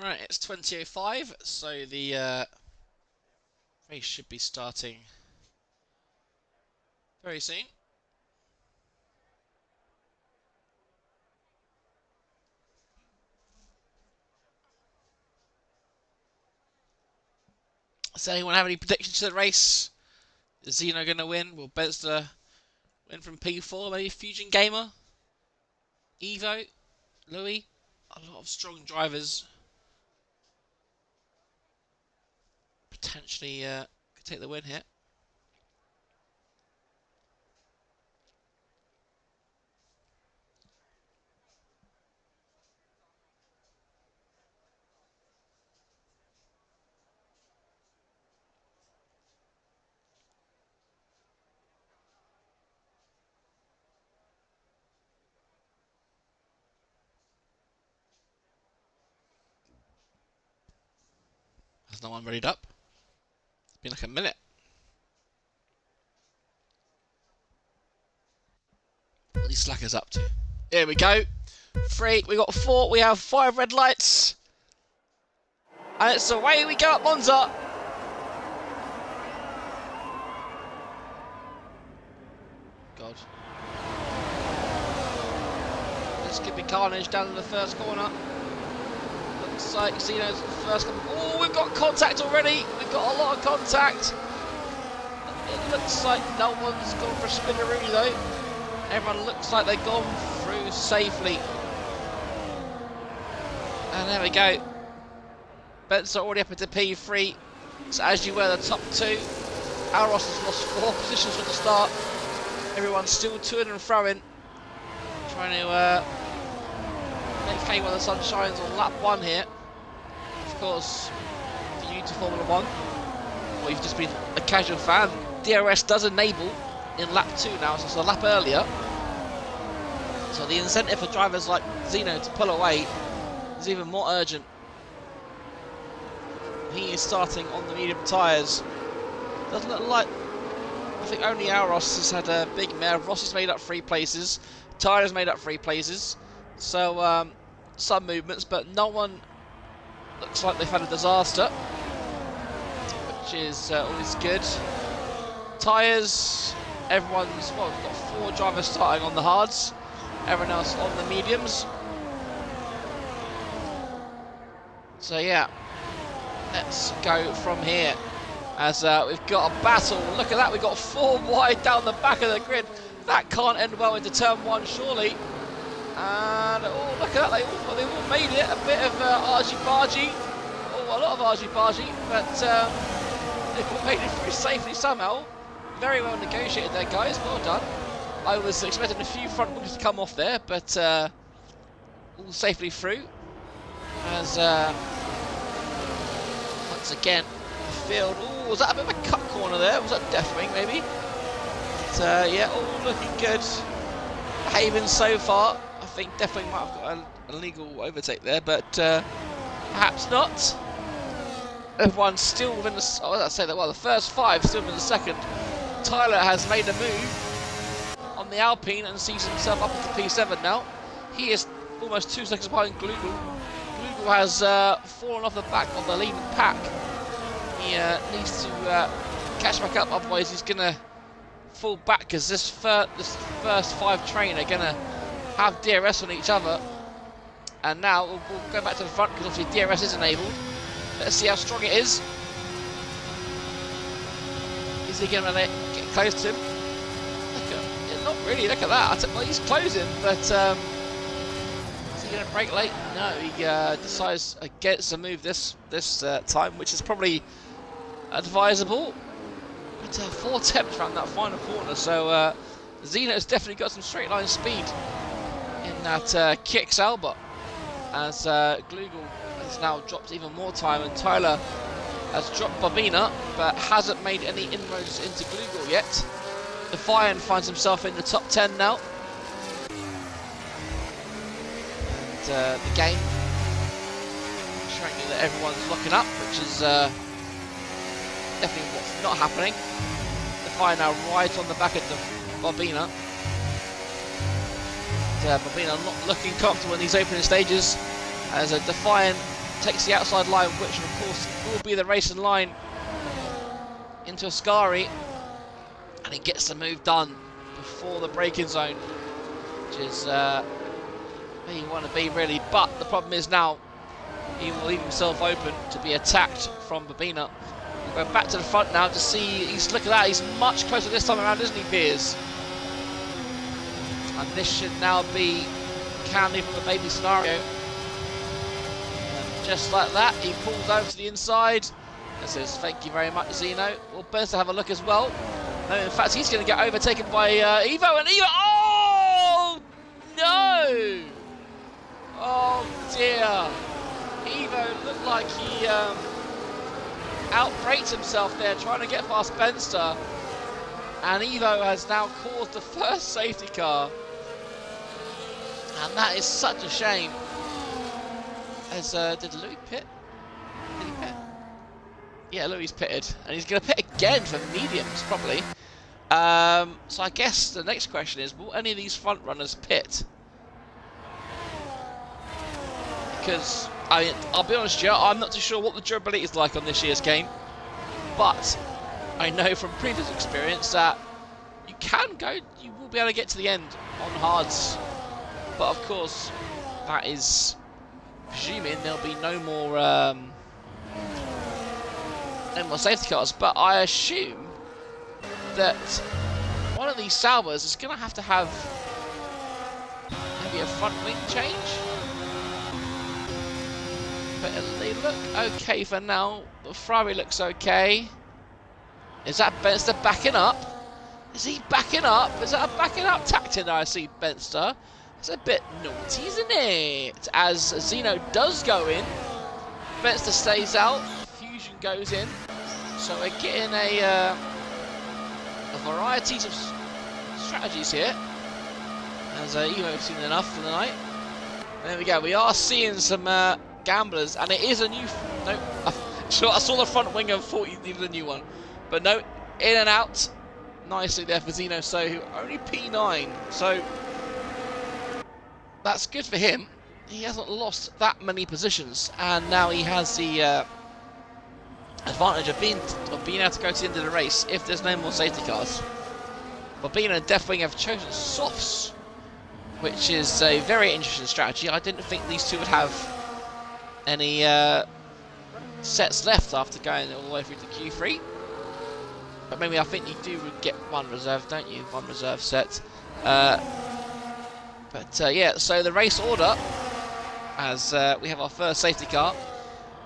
Right, it's 20:05, so the race should be starting very soon. Does anyone have any predictions to the race? Is Zeno going to win? Will Bezda win from P4? Maybe Fusion Gamer? Evo? Louis? A lot of strong drivers potentially could take the win here. Has no one readied up? It's been like a minute. What are these slackers up to? Here we go. 3, we got 4, we have 5 red lights. And it's away we go at Monza. God. This could be carnage down in the first corner. Looks like Zeno's first. Oh, we've got contact already. We've got a lot of contact. It looks like no one's gone for a spinneroo though. Everyone looks like they've gone through safely. And there we go. Bents are already up into P3. So as you were, the top 2. Alros has lost 4 positions from the start. Everyone's still to-ing and fro-ing. Trying to make hay while the sun shines on lap 1 here. Of course, for you to Formula 1, or you've just been a casual fan, DRS does enable in lap 2 now, so it's a lap earlier. So the incentive for drivers like Zeno to pull away is even more urgent. He is starting on the medium tyres. Doesn't look like, I think only Alros has had a big mare. Ross has made up 3 places. Tyler's made up 3 places. So some movements, but no one looks like they've had a disaster, which is always good. Tyres, everyone's, well, we've got 4 drivers starting on the hards, everyone else on the mediums. So yeah, let's go from here as we've got a battle. Look at that, we've got 4 wide down the back of the grid. That can't end well into turn 1 surely. And oh, look at that, they all made it. A bit of argy-bargy, oh, a lot of argy-bargy, but they've all made it through safely somehow. Very well negotiated there, guys, well done. I was expecting a few front wheels to come off there, but all safely through. As once again, the field, oh, was that a bit of a cut corner there? Was that Death Wing maybe? But yeah, all looking good. Behaving so far. I think definitely might have got an illegal overtake there, but perhaps not. Everyone's still within the. Oh, I say that. Well, the first 5 still in the second. Tyler has made a move on the Alpine and sees himself up into P7 now. He is almost 2 seconds behind Glugel. Glugel has fallen off the back of the leading pack. He needs to catch back up, otherwise he's gonna fall back because this first 5 train are gonna have DRS on each other. And now we'll go back to the front because obviously DRS is enabled. Let's see how strong it is. Is he gonna get close to him? Yeah, not really. Look at that. Well, he's closing, but is he gonna brake late? No. He decides against the move this time, which is probably advisable. But 4 attempts around that final corner, so Zeno's definitely got some straight line speed in that kicks Albert, as Glugel has now dropped even more time, and Tyler has dropped Bobina but hasn't made any inroads into Glugel yet. Defiant finds himself in the top 10 now. And the game showing you that everyone's locking up, which is definitely what's not happening. Defiant now right on the back of the Bobina. Bobina not looking comfortable in these opening stages, as a Defiant takes the outside line, which of course will be the racing line into Ascari, and he gets the move done before the braking zone, which is where you want to be really. But the problem is now he will leave himself open to be attacked from Babina. We'll go back to the front now to see. Look at that, he's much closer this time around, isn't he, Piers? And this should now be candy from the baby scenario. And just like that, he pulls over to the inside and says, "Thank you very much, Zeno." Well, Benz to have a look as well. No, in fact, he's going to get overtaken by Evo, and Evo. Oh no! Oh dear! Evo looked like he outbraked himself there, trying to get past Benster, and Evo has now caused the first safety car. And that is such a shame. As did Louis pit? Did he pit? Yeah, Louis pitted, and he's going to pit again for mediums, probably. So I guess the next question is: will any of these front runners pit? Because I'll be honest, Joe, I'm not too sure what the durability is like on this year's game, but I know from previous experience that you will be able to get to the end on hards. But of course, that is presuming there'll be no more safety cars. But I assume that one of these Salvers is going to have maybe a front wing change. But they look okay for now. The Ferrari looks okay. Is that Benster backing up? Is he backing up? Is that a backing up tactic that I see Benster? It's a bit naughty, isn't it? As Zeno does go in, Benster stays out, Fusion goes in. So we're getting a varieties of strategies here. As Evo's seen enough for the night. There we go. We are seeing some gamblers, and it is a new. No, sure, I saw the front wing and thought you needed a new one, but no, in and out nicely there for Zeno. So only P9. So. That's good for him. He hasn't lost that many positions, and now he has the advantage of being able to go to the end of the race if there's no more safety cars. But being a Death Wing have chosen softs, which is a very interesting strategy. I didn't think these two would have any sets left after going all the way through to Q3. But maybe I think you do get one reserve, don't you? One reserve set. But yeah, so the race order, as we have our first safety car.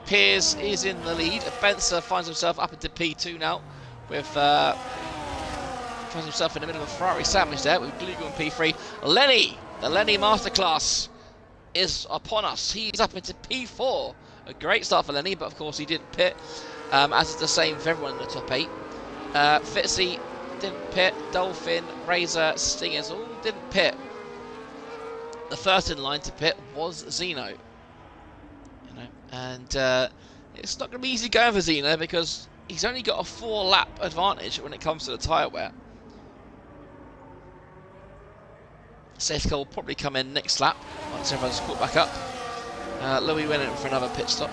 Piers is in the lead. Benser finds himself up into P2 now, with finds himself in the middle of a Ferrari sandwich there with Glugo in P3. Lenny, the Lenny Masterclass is upon us. He's up into P4. A great start for Lenny, but of course he didn't pit, as is the same for everyone in the top 8. Fitzy didn't pit. Dolphin, Razor, Stingers all didn't pit. The first in line to pit was Zeno, and it's not going to be easy going for Zeno because he's only got a 4-lap advantage when it comes to the tyre wear. Safety car will probably come in next lap once everyone's caught back up. Louis went in for another pit stop.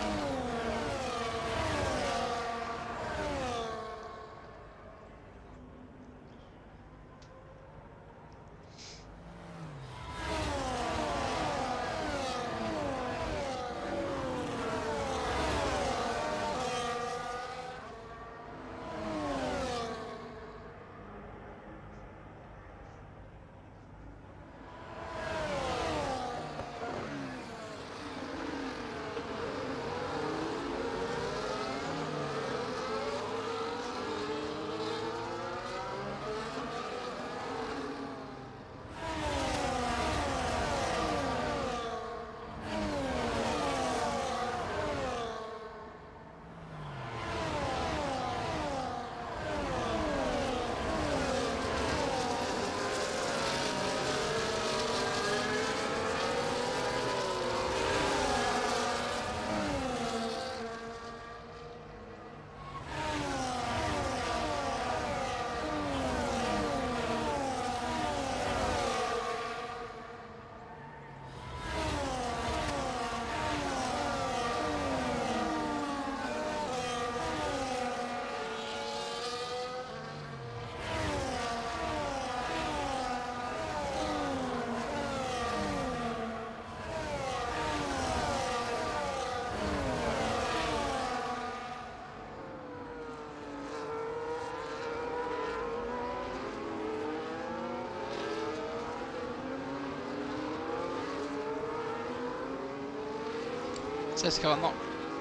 Safety car, not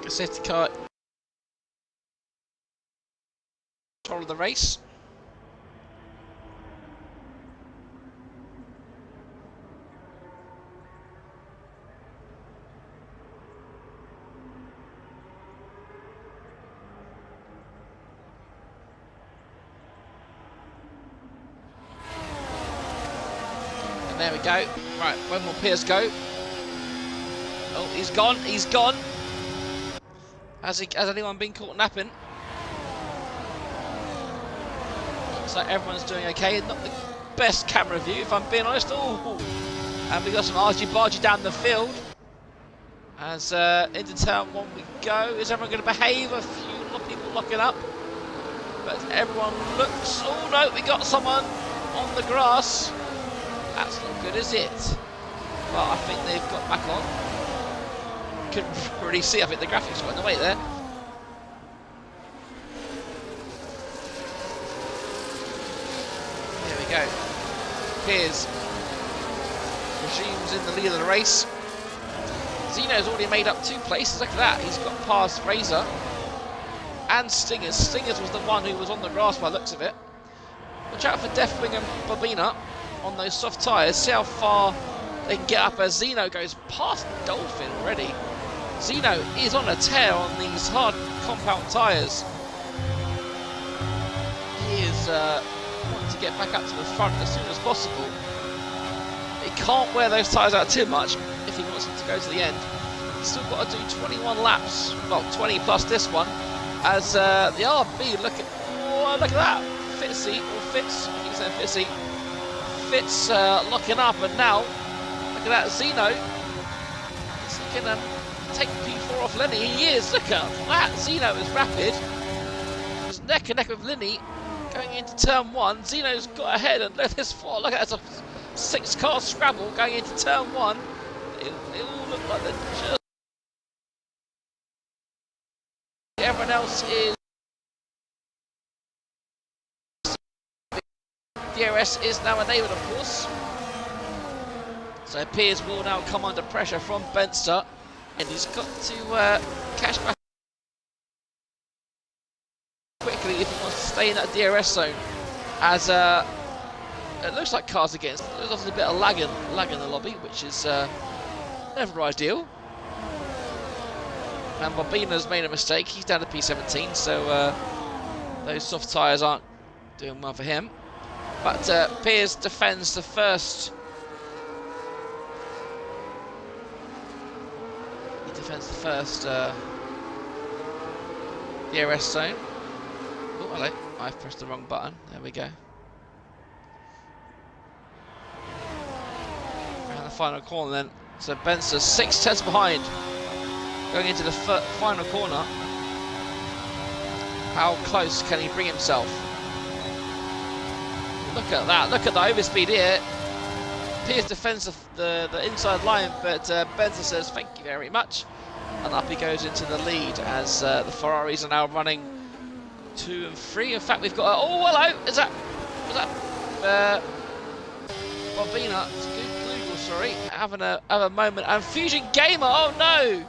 a safety car. Control of the race. And there we go. Right, when will Piers go? Oh, he's gone. He's gone. Has anyone been caught napping? Looks like everyone's doing okay. Not the best camera view, if I'm being honest. Oh, and we got some argy-bargy down the field. As into turn one we go. Is everyone going to behave? A few people locking up, but everyone looks. Oh no, we got someone on the grass. That's not good, is it? Well, I think they've got back on. Couldn't really see. I think the graphics went away there. There we go. Piers resumes in the lead of the race. Zeno's already made up 2 places. Look at that. He's got past Razor and Stingers. Stingers was the one who was on the grass by the looks of it. Watch out for Deathwing and Bobina on those soft tyres. See how far they can get up as Zeno goes past Dolphin already. Zeno is on a tear on these hard compound tyres. He is wanting to get back up to the front as soon as possible. He can't wear those tyres out too much if he wants them to go to the end. He's still got to do 21 laps, well 20 plus this one, as the RB, look at that, Fitzy, or Fitz, I keep saying Fitzy, Fitz locking up, and now, look at that, Zeno, he's looking take P4 off Lenny. He is, look at that, Zeno is rapid, he's neck and neck with Lenny, going into turn 1, Zeno's got ahead, and look at this 4, look at that, it's a 6-car scrabble going into turn 1, it all look like they're just, everyone else is, DRS is now enabled of course, so Piers will now come under pressure from Benster, and he's got to catch back quickly if he wants to stay in that DRS zone, as it looks like cars against, there's obviously a bit of lag in the lobby, which is never ideal. And Bobina's made a mistake, he's down to P17, so those soft tyres aren't doing well for him. But Piers defends the first. He defends the first DRS zone. Oh, hello. I've pressed the wrong button. There we go. And the final corner then. So Benster's 6 tenths behind. Going into the final corner. How close can he bring himself? Look at that, look at the overspeed here. Piers defends the inside line, but Benzer says thank you very much. And up he goes into the lead as the Ferraris are now running 2 and 3. In fact, we've got oh hello, was that Bobina, Google, sorry, having a moment. And Fusion Gamer, oh no!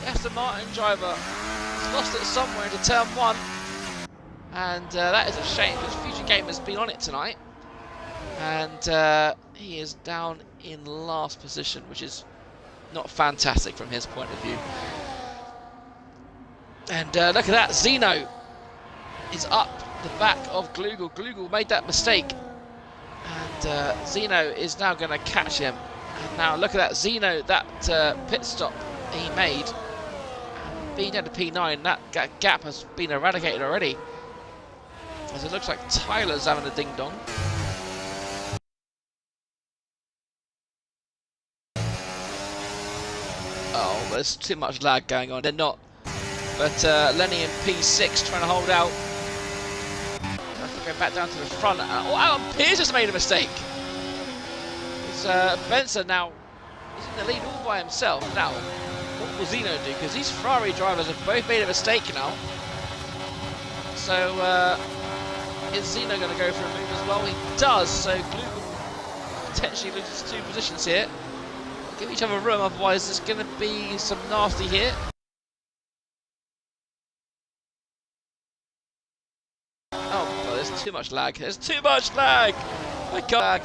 Aston Martin driver has lost it somewhere into turn 1. And that is a shame because Fusion Gamer's been on it tonight. And he is down in last position, which is not fantastic from his point of view. And look at that, Zeno is up the back of Glugel. Glugel made that mistake. And Zeno is now going to catch him. And now look at that, Zeno, that pit stop he made. Being down to P9, that gap has been eradicated already. As it looks like Tyler's having a ding-dong. Oh, there's too much lag going on. They're not. But Lenny and P6 trying to hold out. Have to go back down to the front. Oh, Alan Piers has made a mistake. It's Benson now. He's in the lead all by himself. Now, what will Zeno do? Because these Ferrari drivers have both made a mistake now. So, is Zeno going to go for a move as well? He does, so Glugel potentially loses 2 positions here. Give each other room, otherwise there's going to be some nasty hit. Oh, well, there's too much lag. There's too much lag! My God.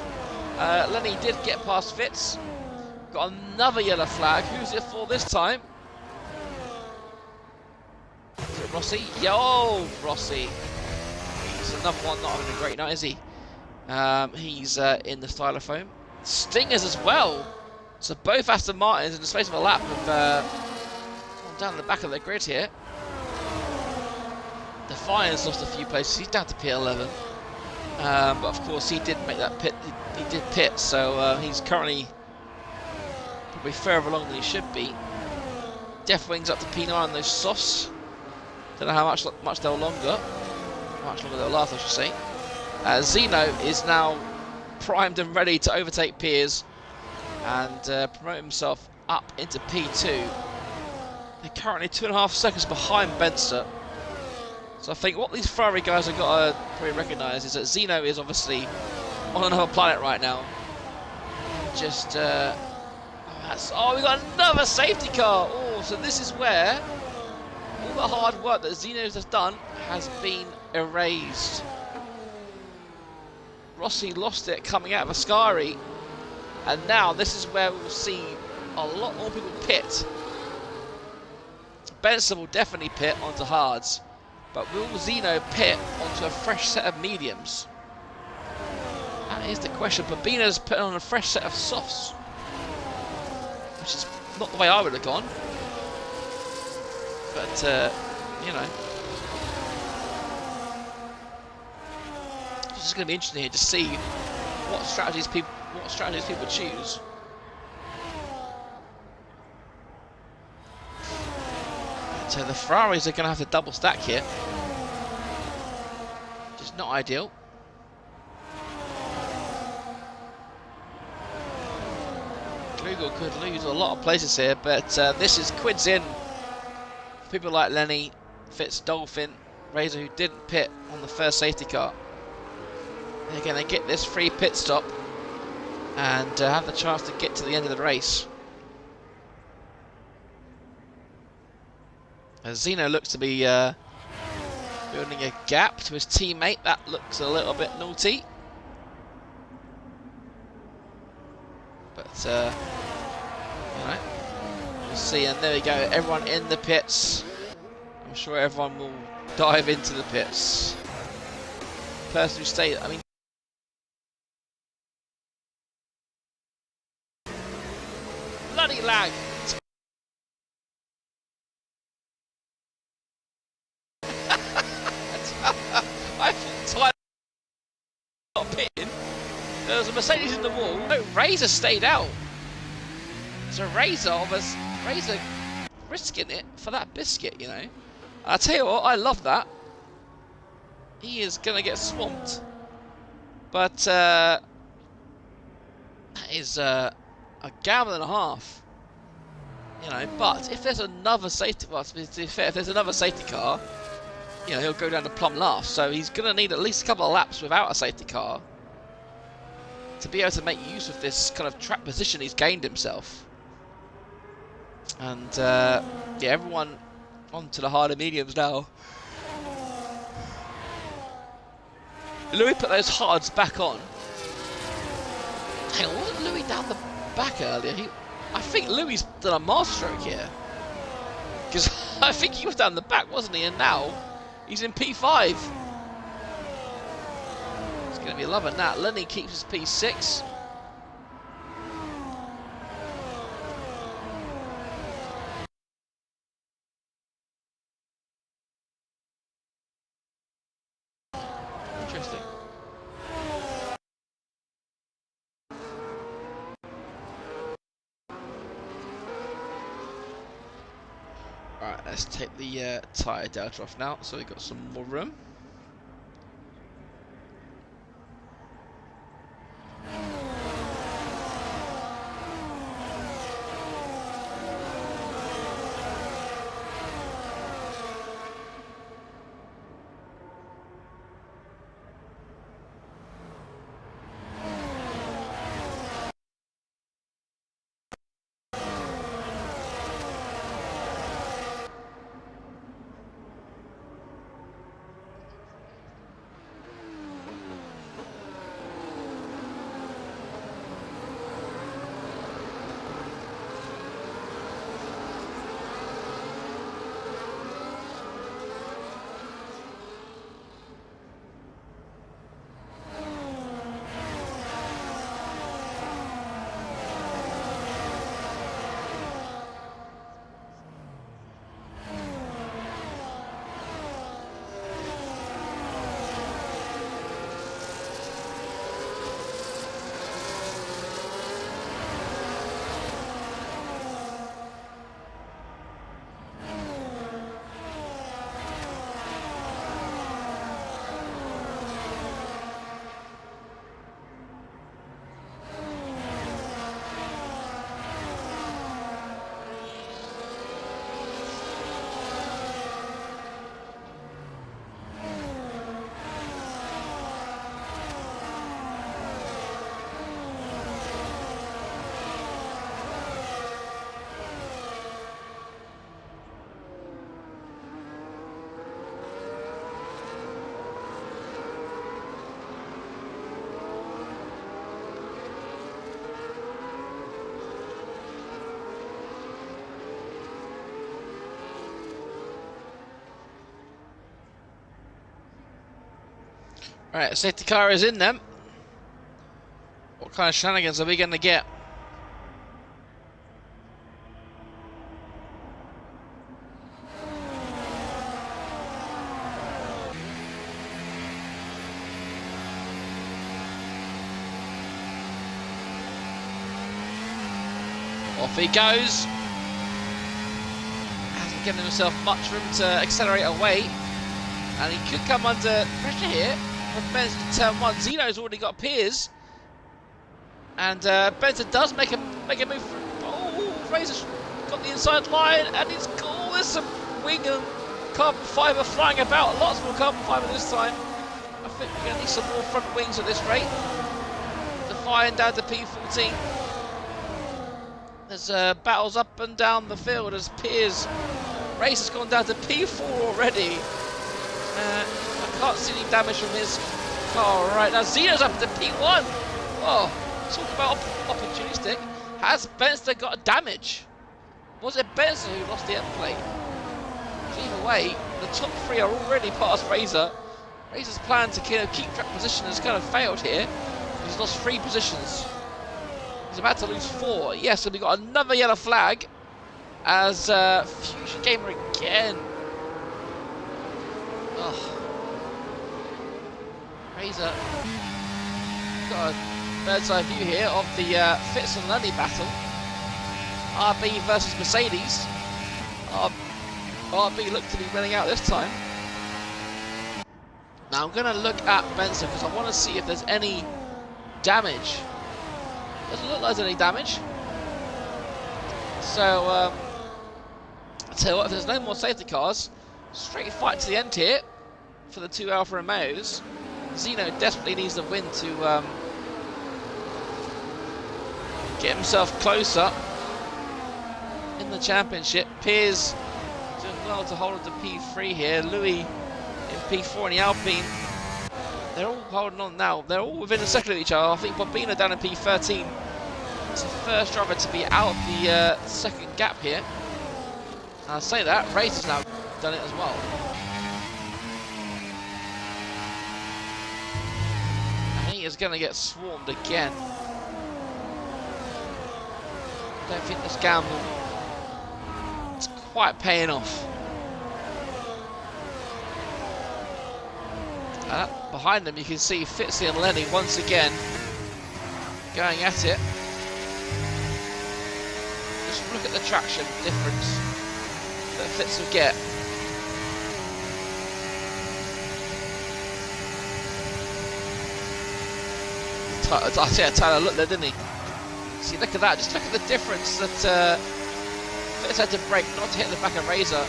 Lenny did get past Fitz. Got another yellow flag. Who's it for this time? Is it Rossi? Yo, Rossi. He's another one not having a great night, is he? He's in the stylofoam. Stingers as well. So both Aston Martins in the space of a lap have gone down the back of the grid here. Defiance lost a few places. He's down to P11. But of course he did make that pit. He did pit, so he's currently probably further along than he should be. Death Wings up to P9 on those softs. Don't know how much they'll longer. How much longer they'll last, I should say. Zeno is now primed and ready to overtake Piers and promote himself up into P2. They're currently 2.5 seconds behind Benster. So I think what these Ferrari guys have got to probably recognise is that Zeno is obviously on another planet right now. Just, oh, we got another safety car! Oh, so this is where all the hard work that Zeno's has done has been erased. Rossi lost it coming out of Ascari, and now this is where we'll see a lot more people pit. Benson will definitely pit onto hards, but will Zeno pit onto a fresh set of mediums? That is the question. Babina's putting on a fresh set of softs, which is not the way I would have gone. But, you know. It's just going to be interesting here to see what strategies people choose. So the Ferraris are going to have to double stack here, which is not ideal. Google could lose a lot of places here, but this is quids in for people like Lenny, Fitz, Dolphin, Razor, who didn't pit on the first safety car. They're going to get this free pit stop and have the chance to get to the end of the race. As Zeno looks to be building a gap to his teammate. That looks a little bit naughty. But, alright, we'll see. And there we go, everyone in the pits. I'm sure everyone will dive into the pits. Person who stayed, I mean, bloody lag! I thought not pitting. There was a Mercedes in the wall. No, Razor stayed out. So Razor risking it for that biscuit, you know. I tell you what, I love that. He is gonna get swamped, but that is a gallon and a half, you know. But if there's another safety, well, to be fair, if there's another safety car, you know, he'll go down to plumb last. So he's gonna need at least a couple of laps without a safety car to be able to make use of this kind of track position he's gained himself. And yeah, everyone onto the harder mediums now. Louis put those hards back on. Hang on, wasn't Louis down the back earlier? I think Louis done a master stroke here. Because I think he was down the back, wasn't he? And now he's in P5. It's going to be loving that. Lenny keeps his P6. Interesting. Alright, let's take the tyre delta off now, so we've got some more room. Right, safety car is in then. What kind of shenanigans are we going to get? Off he goes. Hasn't given himself much room to accelerate away. And he could come under pressure here from Benson to turn 1. Zeno's already got Piers. And Benson does make a move. Oh, Razor's got the inside line. And he's got there's some wing and carbon fibre flying about. Lots more carbon fibre this time. I think we're going to need some more front wings at this rate. Defying down to P14. There's battles up and down the field as Piers Race has gone down to P4 already. I can't see any damage from his car right now. Zeno's up to P1. Oh, talk about opportunistic. Has Benson got damage? Was it Benson who lost the end plate? Either way, the top 3 are already past Razor. Razor's plan to keep track position has kind of failed here. He's lost 3 positions. He's about to lose 4. Yes, and we got another yellow flag as Fusion Gamer again. Oh. Razor got a bird's eye view here of the Fitz and Lenny battle. RB versus Mercedes. RB look to be running out this time. Now I'm going to look at Benson because I want to see if there's any damage. Doesn't look like there's any damage. So, I'll tell you what, if there's no more safety cars, straight fight to the end here for the 2 Alfa Romeos. Zeno desperately needs the win to get himself closer in the championship. Piers doing well to hold on to P3 here. Louis in P4 in the Alpine. They're all holding on now. They're all within a second of each other. I think Bobina down in P13. It's the first driver to be out of the second gap here. And I say that, Race has now done it as well. And he is going to get swarmed again. Don't think this gamble is quite paying off. Behind them you can see Fitzy and Lenny once again going at it. Just look at the traction difference that Fitz will get. Tyler looked there, didn't he? See, look at that, just look at the difference that Fitz had to brake not to hit the back of Razor.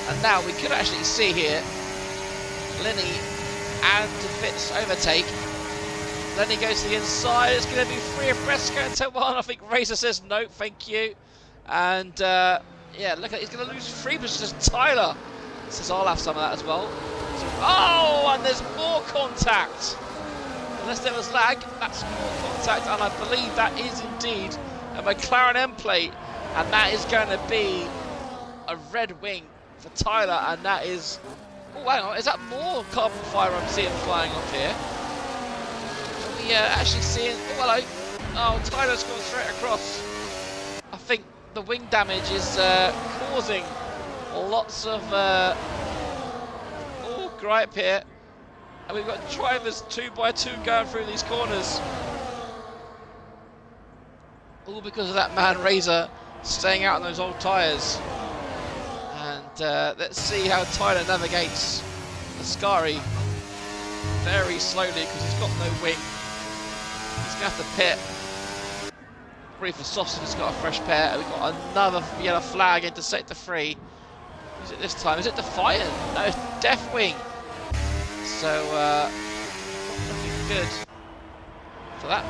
And now we could actually see here Lenny and Fitz overtake. Lenny goes to the inside. It's going to be free of breath going to 1. I think Razor says no, thank you. And yeah, look at, he's going to lose 3 positions. Tyler says I'll have some of that as well. So, oh, and there's more contact. Unless there was lag, that's more contact, and I believe that is indeed a McLaren end plate, and that is going to be a red wing for Tyler, and that is. Oh, hang on, is that more carbon fibre I'm seeing flying off here? Are we actually seeing... Oh, hello. Oh, Tyler's gone straight across. I think the wing damage is causing lots of gripe here. And we've got drivers 2 by 2 going through these corners. All because of that man Razor staying out on those old tyres. And let's see how Tyler navigates Ascari very slowly because he's got no wing. He's going to have to pit. Probably for Sausage has got a fresh pair. We've got another yellow flag into sector 3. Is it this time? Is it Defiant? No, it's Death Wing. So, not looking good for that.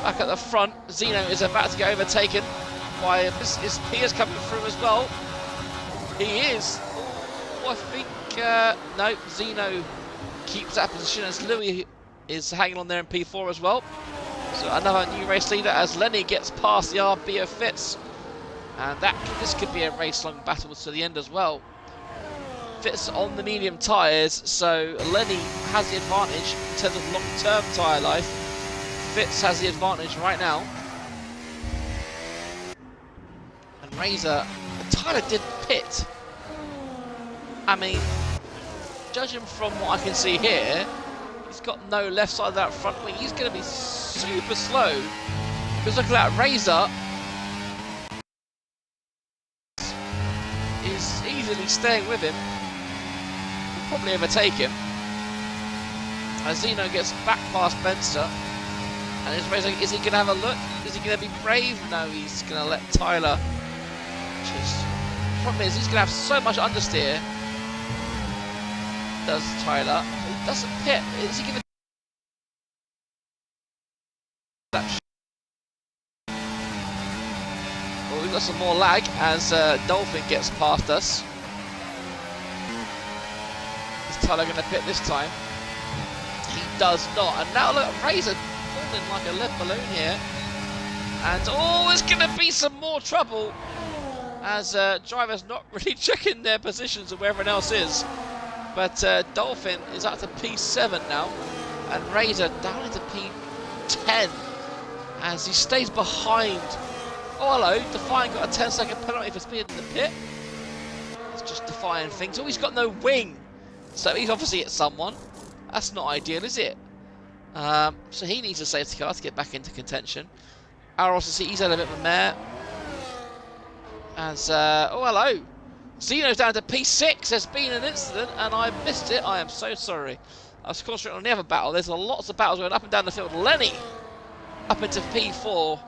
Back at the front, Zeno is about to get overtaken by is Piers coming through as well. He is. Oh, I think no. Zeno keeps that position as Louis is hanging on there in P4 as well. So another new race leader as Lenny gets past the RB of Fitz, and this could be a race-long battle to the end as well. Fitz on the medium tyres, so Lenny has the advantage in terms of long-term tyre life. Fitz has the advantage right now. And Razor, Tyler did pit. I mean, judging from what I can see here, he's got no left side of that front wing. He's going to be super slow. Because look at that, Razor is easily staying with him. Will probably overtake him. As Zeno gets back past Benster. And is Razor, is he going to have a look? Is he going to be brave? No, he's going to let Tyler just... The problem is he's going to have so much understeer. Does Tyler. He doesn't pit. Is he going to... Well, we've got some more lag as Dolphin gets past us. Is Tyler going to pit this time? He does not. And now look, Razor falling like a lead balloon here. And oh, there's going to be some more trouble as drivers not really checking their positions and where everyone else is. But Dolphin is up to P7 now, and Razor down into P10 as he stays behind. Oh, hello, Defiant got a 10-second penalty for speed in the pit. It's just Defiant things. Oh, he's got no wing, so he's obviously hit someone. That's not ideal, is it? So he needs a safety car to get back into contention. Aros, he's had a bit of a mare. As, oh, hello. Zeno's down to P6. There's been an incident and I missed it. I am so sorry. I was concentrating on the other battle. There's lots of battles going up and down the field. Lenny up into P4,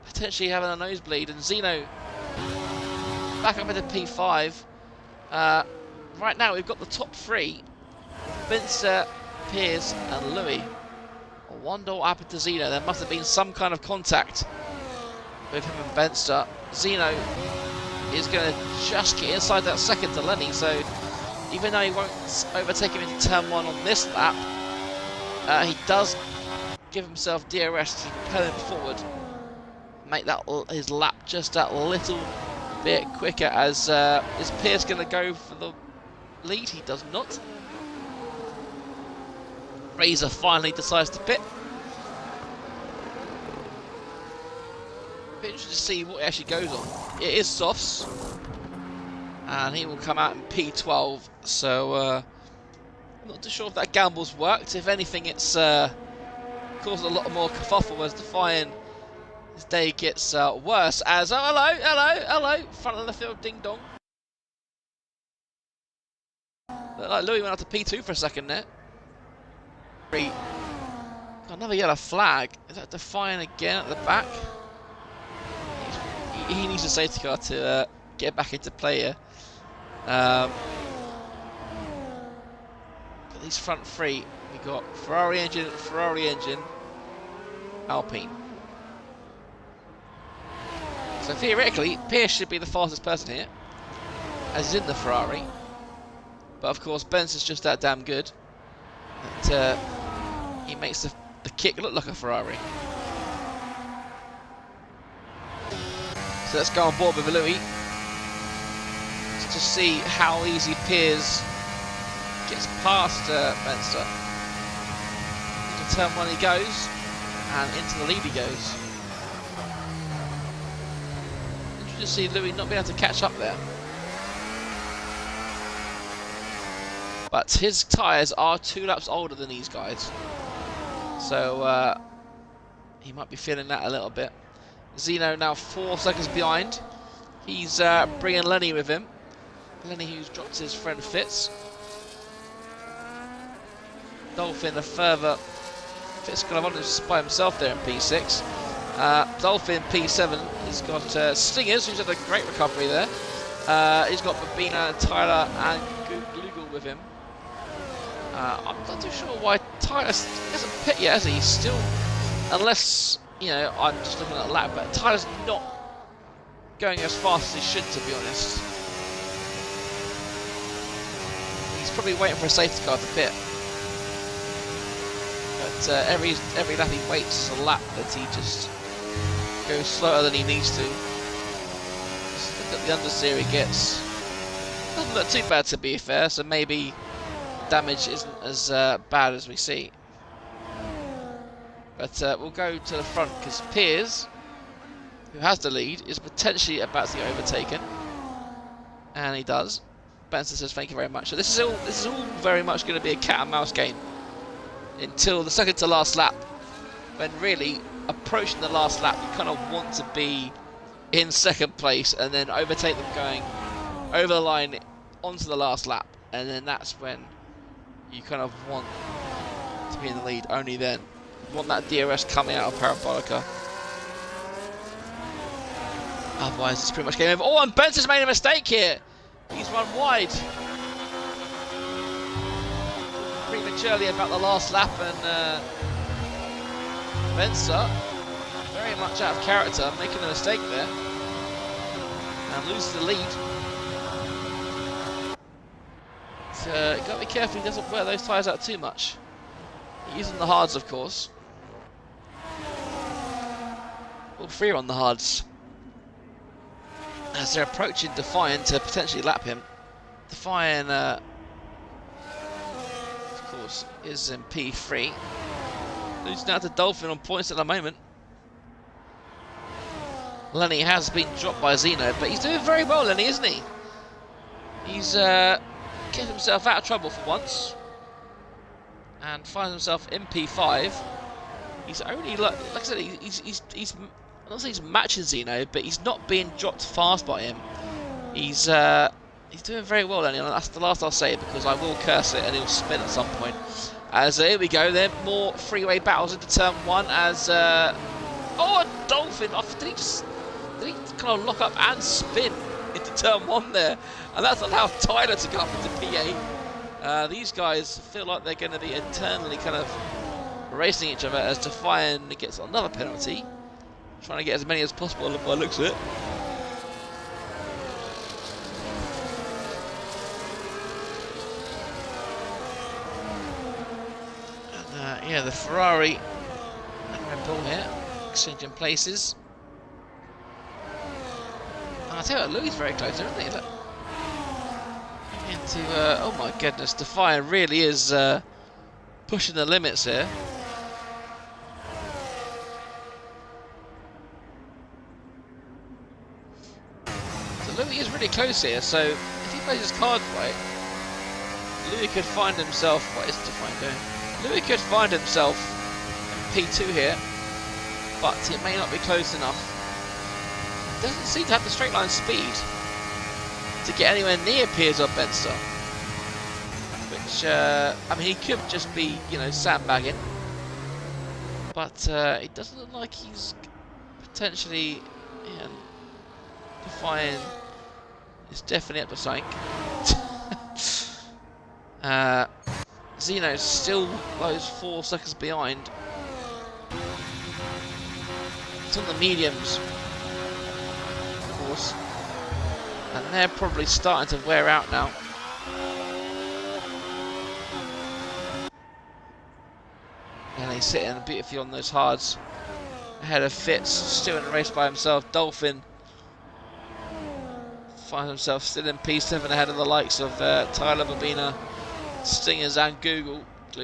potentially having a nosebleed, and Zeno back up into P5. Right now we've got the top three: Spencer, Piers, and Louis. I wonder what happened to Zeno. There must have been some kind of contact with him and Benster. Zeno is going to just get inside that second to Lenny, so even though he won't overtake him into turn 1 on this lap, he does give himself DRS to propel him forward, make that his lap just that little bit quicker. As is Pierce going to go for the lead? He does not. Razor finally decides to pit. Interested to see what actually goes on. It is softs, and he will come out in P12. So not too sure if that gamble's worked. If anything, it's caused a lot more kerfuffle as Defiant his day gets worse. As oh, hello, front of the field, ding dong. Looked like Louis went up to P2 for a second there. Another yellow flag. Is that Defiant again at the back? He needs a safety car to get back into play here. But these front three, we got Ferrari engine, Alpine. So theoretically, Pierce should be the fastest person here, as he's in the Ferrari. But of course, Benson's just that damn good that he makes the kick look like a Ferrari. So let's go on board with Louis just to see how easy Piers gets past Benster. Into turn 1 he goes, and into the lead he goes. Interesting to see Louis not be able to catch up there. But his tyres are 2 laps older than these guys, so he might be feeling that a little bit. Zeno now 4 seconds behind. He's bringing Lenny with him. Lenny, who's dropped his friend Fitz. Dolphin a further. Fitz kind of on by himself there in P6. Dolphin P7. He's got Stingers, who's had a great recovery there. He's got Babina, Tyler, and Google with him. I'm not too sure why Tyler hasn't pit yet, has he? He's still, unless. You know, I'm just looking at a lap, but Tyler's not going as fast as he should, to be honest. He's probably waiting for a safety car to pit. But every lap he waits is a lap that he just goes slower than he needs to. Just look at the understeer he gets. Doesn't look too bad to be fair, so maybe damage isn't as bad as we see. But we'll go to the front because Piers, who has the lead, is potentially about to be overtaken. And he does. Benson says thank you very much. So this is all very much going to be a cat and mouse game until the second to last lap, when really approaching the last lap you kind of want to be in second place and then overtake them going over the line onto the last lap, and then that's when you kind of want to be in the lead. Only then you want that DRS coming out of Parabolica. Otherwise it's pretty much game over. Oh, and Benson's made a mistake here. He's run wide prematurely about the last lap, and Benson very much out of character, making a mistake there and loses the lead. So got to be careful he doesn't wear those tyres out too much. He's using the hards, of course. All three are on the hards as they're approaching Defiant to potentially lap him. Defiant, of course, is in P3. Losing out to Dolphin on points at the moment. Lenny has been dropped by Zeno, but he's doing very well, Lenny, isn't he? He's getting himself out of trouble for once and finds himself in P5. He's only, like I said, he's I don't say he's matching Zeno, but he's not being dropped fast by him. He's doing very well, Lenny, and that's the last I'll say, because I will curse it and he'll spin at some point. As here we go, then more freeway battles into turn one. As oh, a Dolphin! Did he kind of lock up and spin into turn one there? And that's allowed Tyler to go up into P8. These guys feel like they're going to be internally kind of racing each other as Defiant gets another penalty. Trying to get as many as possible by the looks of it. And yeah, the Ferrari and Red Bull here exchanging places. And I tell you what, Louis very close, isn't he? Look. Into oh my goodness, Defiant really is pushing the limits here. Louis is really close here, so if he plays his cards right, Louis could find himself. What is Defiant doing? Louis could find himself in P2 here, but it may not be close enough. Doesn't seem to have the straight line speed to get anywhere near Piers or Benster. Which, I mean, he could just be, you know, sandbagging, but it doesn't look like he's potentially, yeah, Defiant. It's definitely up to something. Zeno's still those 4 seconds behind. It's on the mediums, of course, and they're probably starting to wear out now. And he's sitting beautifully on those hards ahead of Fitz, still in the race by himself. Dolphin finds himself still in P7 ahead of the likes of Tyler, Babina, Stingers and Glugel. So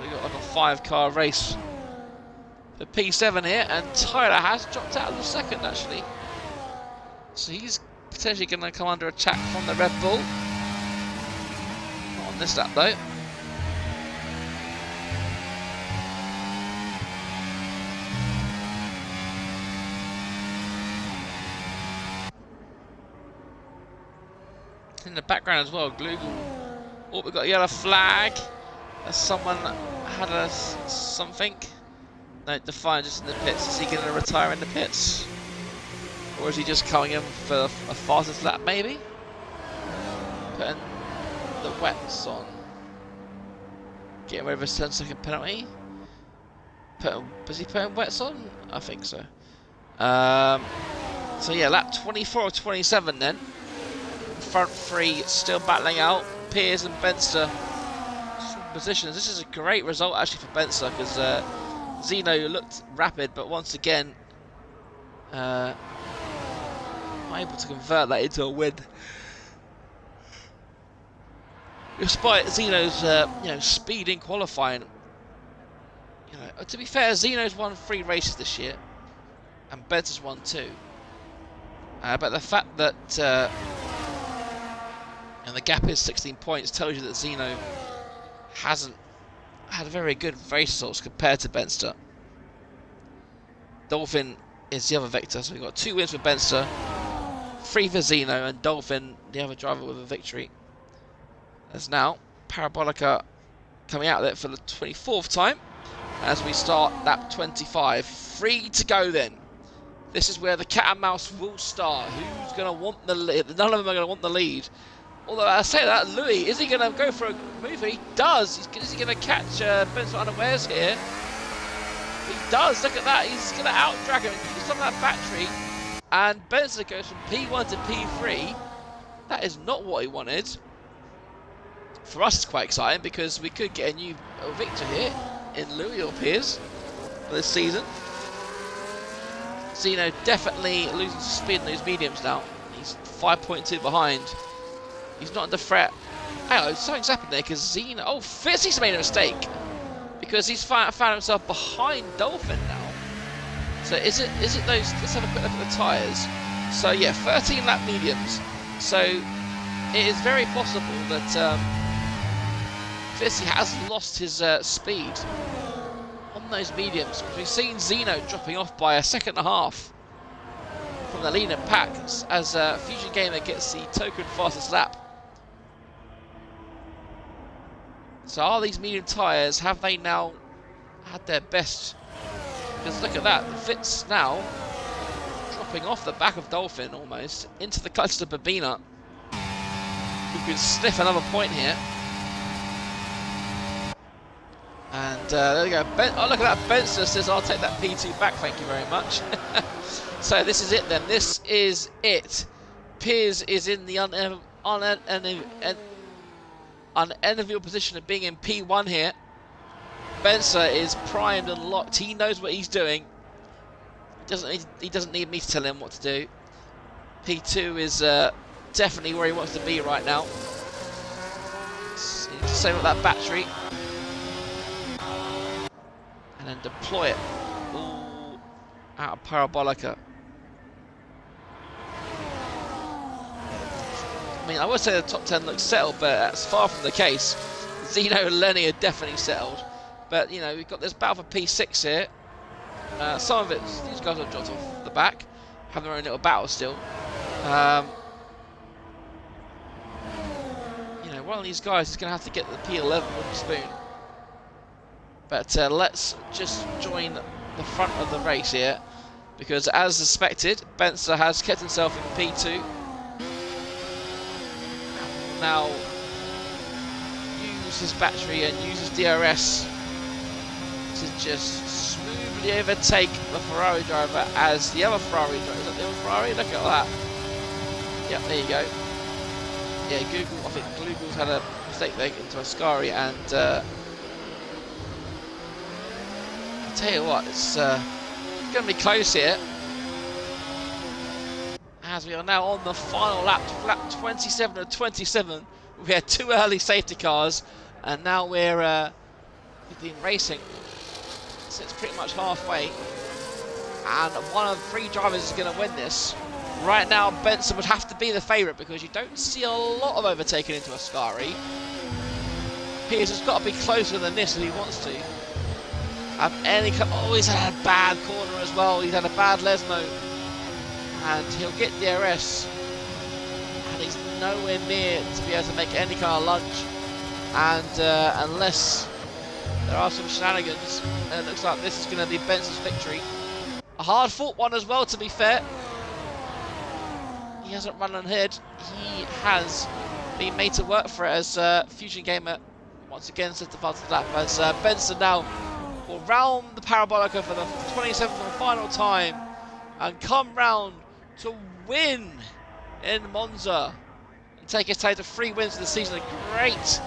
we got like a 5-car race for P7 here, and Tyler has dropped out of the second actually. So he's potentially going to come under attack from the Red Bull. Not on this lap though. In the background as well, Glugel. Oh, we've got a yellow flag. As someone had a something. No, Defiant just in the pits. Is he going to retire in the pits? Or is he just coming in for a fastest lap, maybe? Putting the wets on. Getting rid of his 10-second penalty. Was he putting wets on? I think so. So yeah, lap 24 or 27 then. Front 3 still battling out. Piers and Benster positions. This is a great result actually for Benster, because Zeno looked rapid, but once again, oh not able to convert that into a win. Despite Zeno's speed in qualifying. To be fair, Zeno's won 3 races this year, and Ben's won 2. But the fact that and the gap is 16 points tells you that Zeno hasn't had very good race results compared to Benster. Dolphin is the other victor, so we've got 2 wins for Benster, 3 for Zeno, and Dolphin, the other driver, with a victory. As now, Parabolica coming out there for the 24th time as we start lap 25. 3 to go then. This is where the cat and mouse will start. Who's going to want the lead? None of them are going to want the lead. Although I say that, Louis, is he going to go for a move? He does. Is he going to catch Benson unawares here? He does. Look at that. He's going to out-drag him. He's on that battery. And Benson goes from P1 to P3. That is not what he wanted. For us, it's quite exciting because we could get a new victor here in Louis or Piers for this season. Zeno definitely losing speed in those mediums now. He's 5.2 behind. He's not under threat. Hang on, something's happened there because Zeno... Oh, Fitzy's made a mistake because he's found himself behind Dolphin now. So is it those... Let's have a quick look at the tyres. So yeah, 13 lap mediums. So it is very possible that Fitzy has lost his speed on those mediums. We've seen Zeno dropping off by 1.5 seconds from the leading pack as Fusion Gamer gets the token fastest lap. So are these medium tyres, have they now had their best? Because look at that, the Fitz now dropping off the back of Dolphin almost into the clutches of Babina, who can sniff another point here. And there we go. Oh, look at that. Benson says, I'll take that P2 back, thank you very much. So this is it then. This is it. Piers is in the unenviable position of being in P1 here. Benson is primed and locked. He knows what he's doing. He doesn't need me to tell him what to do. P2 is definitely where he wants to be right now. Same with that battery. And then deploy it all out of Parabolica. I mean, I would say the top 10 looks settled, but that's far from the case. Zeno and Lenny are definitely settled. But, we've got this battle for P6 here. Some of it, these guys are dropped off the back, have their own little battle still. One of these guys is going to have to get the P11 with the spoon. But let's just join the front of the race here, because as suspected, Benson has kept himself in P2. Now use his battery and use his DRS to just smoothly overtake the Ferrari driver as the other Ferrari driver. Is that the other Ferrari? Look at that. Yep, there you go. Yeah, I think Google's had a mistake there into Ascari, and tell you what, it's going to be close here, as we are now on the final lap 27 of 27. We had 2 early safety cars, and now we've been racing since pretty much halfway, and one of 3 drivers is going to win this. Right now, Benson would have to be the favourite because you don't see a lot of overtaking into Ascari. Piers has got to be closer than this if he wants to. He's had a bad corner as well. He's had a bad Lesmo, and he'll get DRS, and he's nowhere near to be able to make any kind of lunge. And unless there are some shenanigans, and it looks like this is going to be Benson's victory. A hard-fought one as well, to be fair. He hasn't run ahead. He has been made to work for it, as Fusion Gamer once again said the fastest lap. As Benson now will round the Parabolica for the 27th and final time and come round to win in Monza and take his time to 3 wins of the season. A great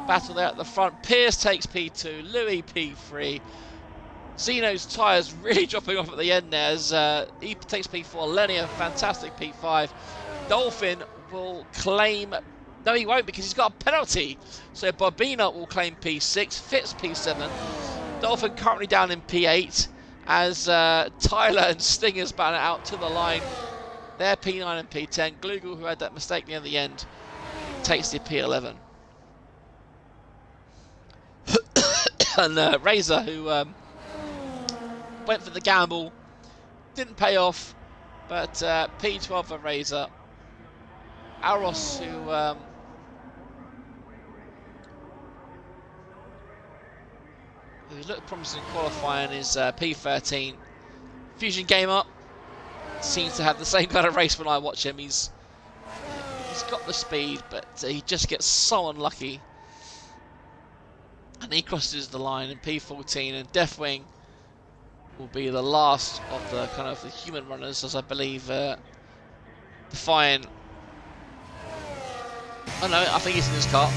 battle there at the front. Piers takes P2, Louis P3, Zeno's tyres really dropping off at the end there as he takes P4. Lenny a fantastic P5. Dolphin will claim... No, he won't because he's got a penalty. So Bobina will claim P6. Fitz P7. Dolphin currently down in P8 as Tyler and Stingers battle it out to the line. They're P9 and P10. Glugel, who had that mistake near the end, takes the P11. And Razor, who went for the gamble, didn't pay off, but P12 for Razor. Aros, who looked promising in qualifying, is P13. Fusion Gamer seems to have the same kind of race when I watch him. He's got the speed, but he just gets so unlucky. And he crosses the line in P14, and Deathwing will be the last of the kind of the human runners, as I believe Defiant. Oh no, I think he's in his car.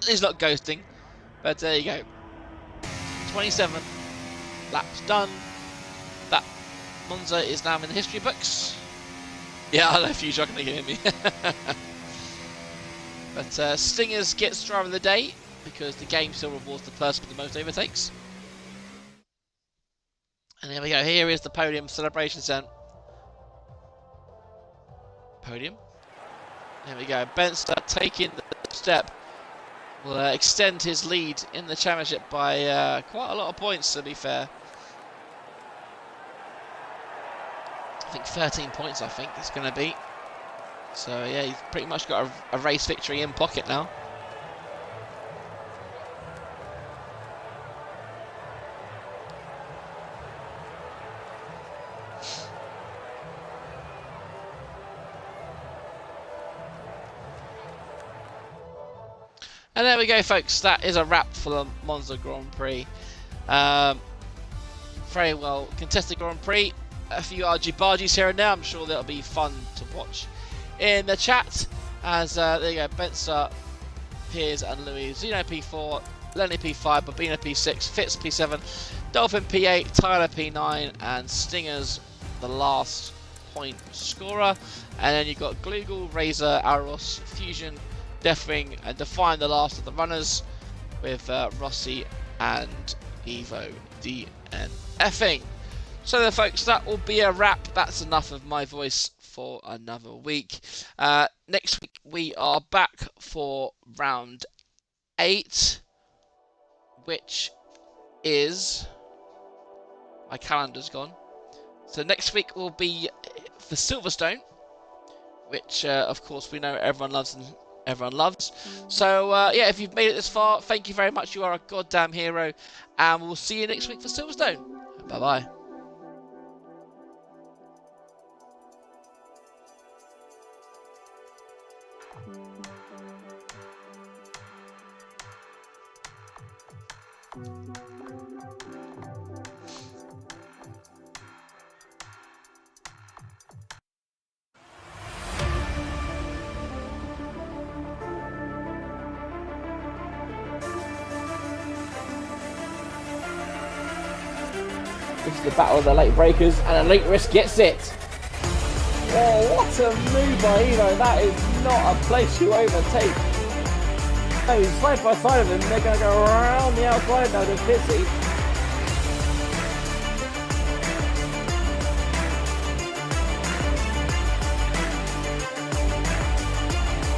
He's not ghosting, but there you go. 27 laps done. That Monza is now in the history books. Yeah, I know if you're not going to hear me. But Stingers gets driver of the day because the game still rewards the person with the most overtakes. And there we go. Here is the podium celebration then. Podium. There we go. Benster taking the step. Will extend his lead in the championship by quite a lot of points, to be fair. I think 13 points, I think it's going to be. So yeah, he's pretty much got a race victory in pocket now. And there we go, folks. That is a wrap for the Monza Grand Prix. Very well contested Grand Prix. A few argy-bargies here and there. I'm sure that'll be fun to watch in the chat. As there you go, Benster, Piers and Louis. Zeno P4, Lenny P5, Bobina P6, Fitz P7, Dolphin P8, Tyler P9, and Stingers the last point scorer. And then you've got Glugel, Razor, Aros, Fusion, Deathwing, and Define the last of the runners with Rossi and Evo DNFing. So then, folks, that will be a wrap. That's enough of my voice for another week. Next week we are back for round 8, which is... my calendar's gone. So next week will be for Silverstone, which of course we know everyone loves and everyone loves. So yeah, if you've made it this far, thank you very much. You are a goddamn hero, and we'll see you next week for Silverstone. Bye bye.
This is the battle of the late breakers, and Elite Risk gets it. Oh, what a move by Evo. That is not a place you overtake. No, he's side by side of him. They're going to go around the outside now to Fitzy.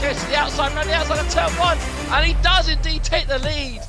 Gets to the outside, round the outside of turn 1, and he does indeed take the lead.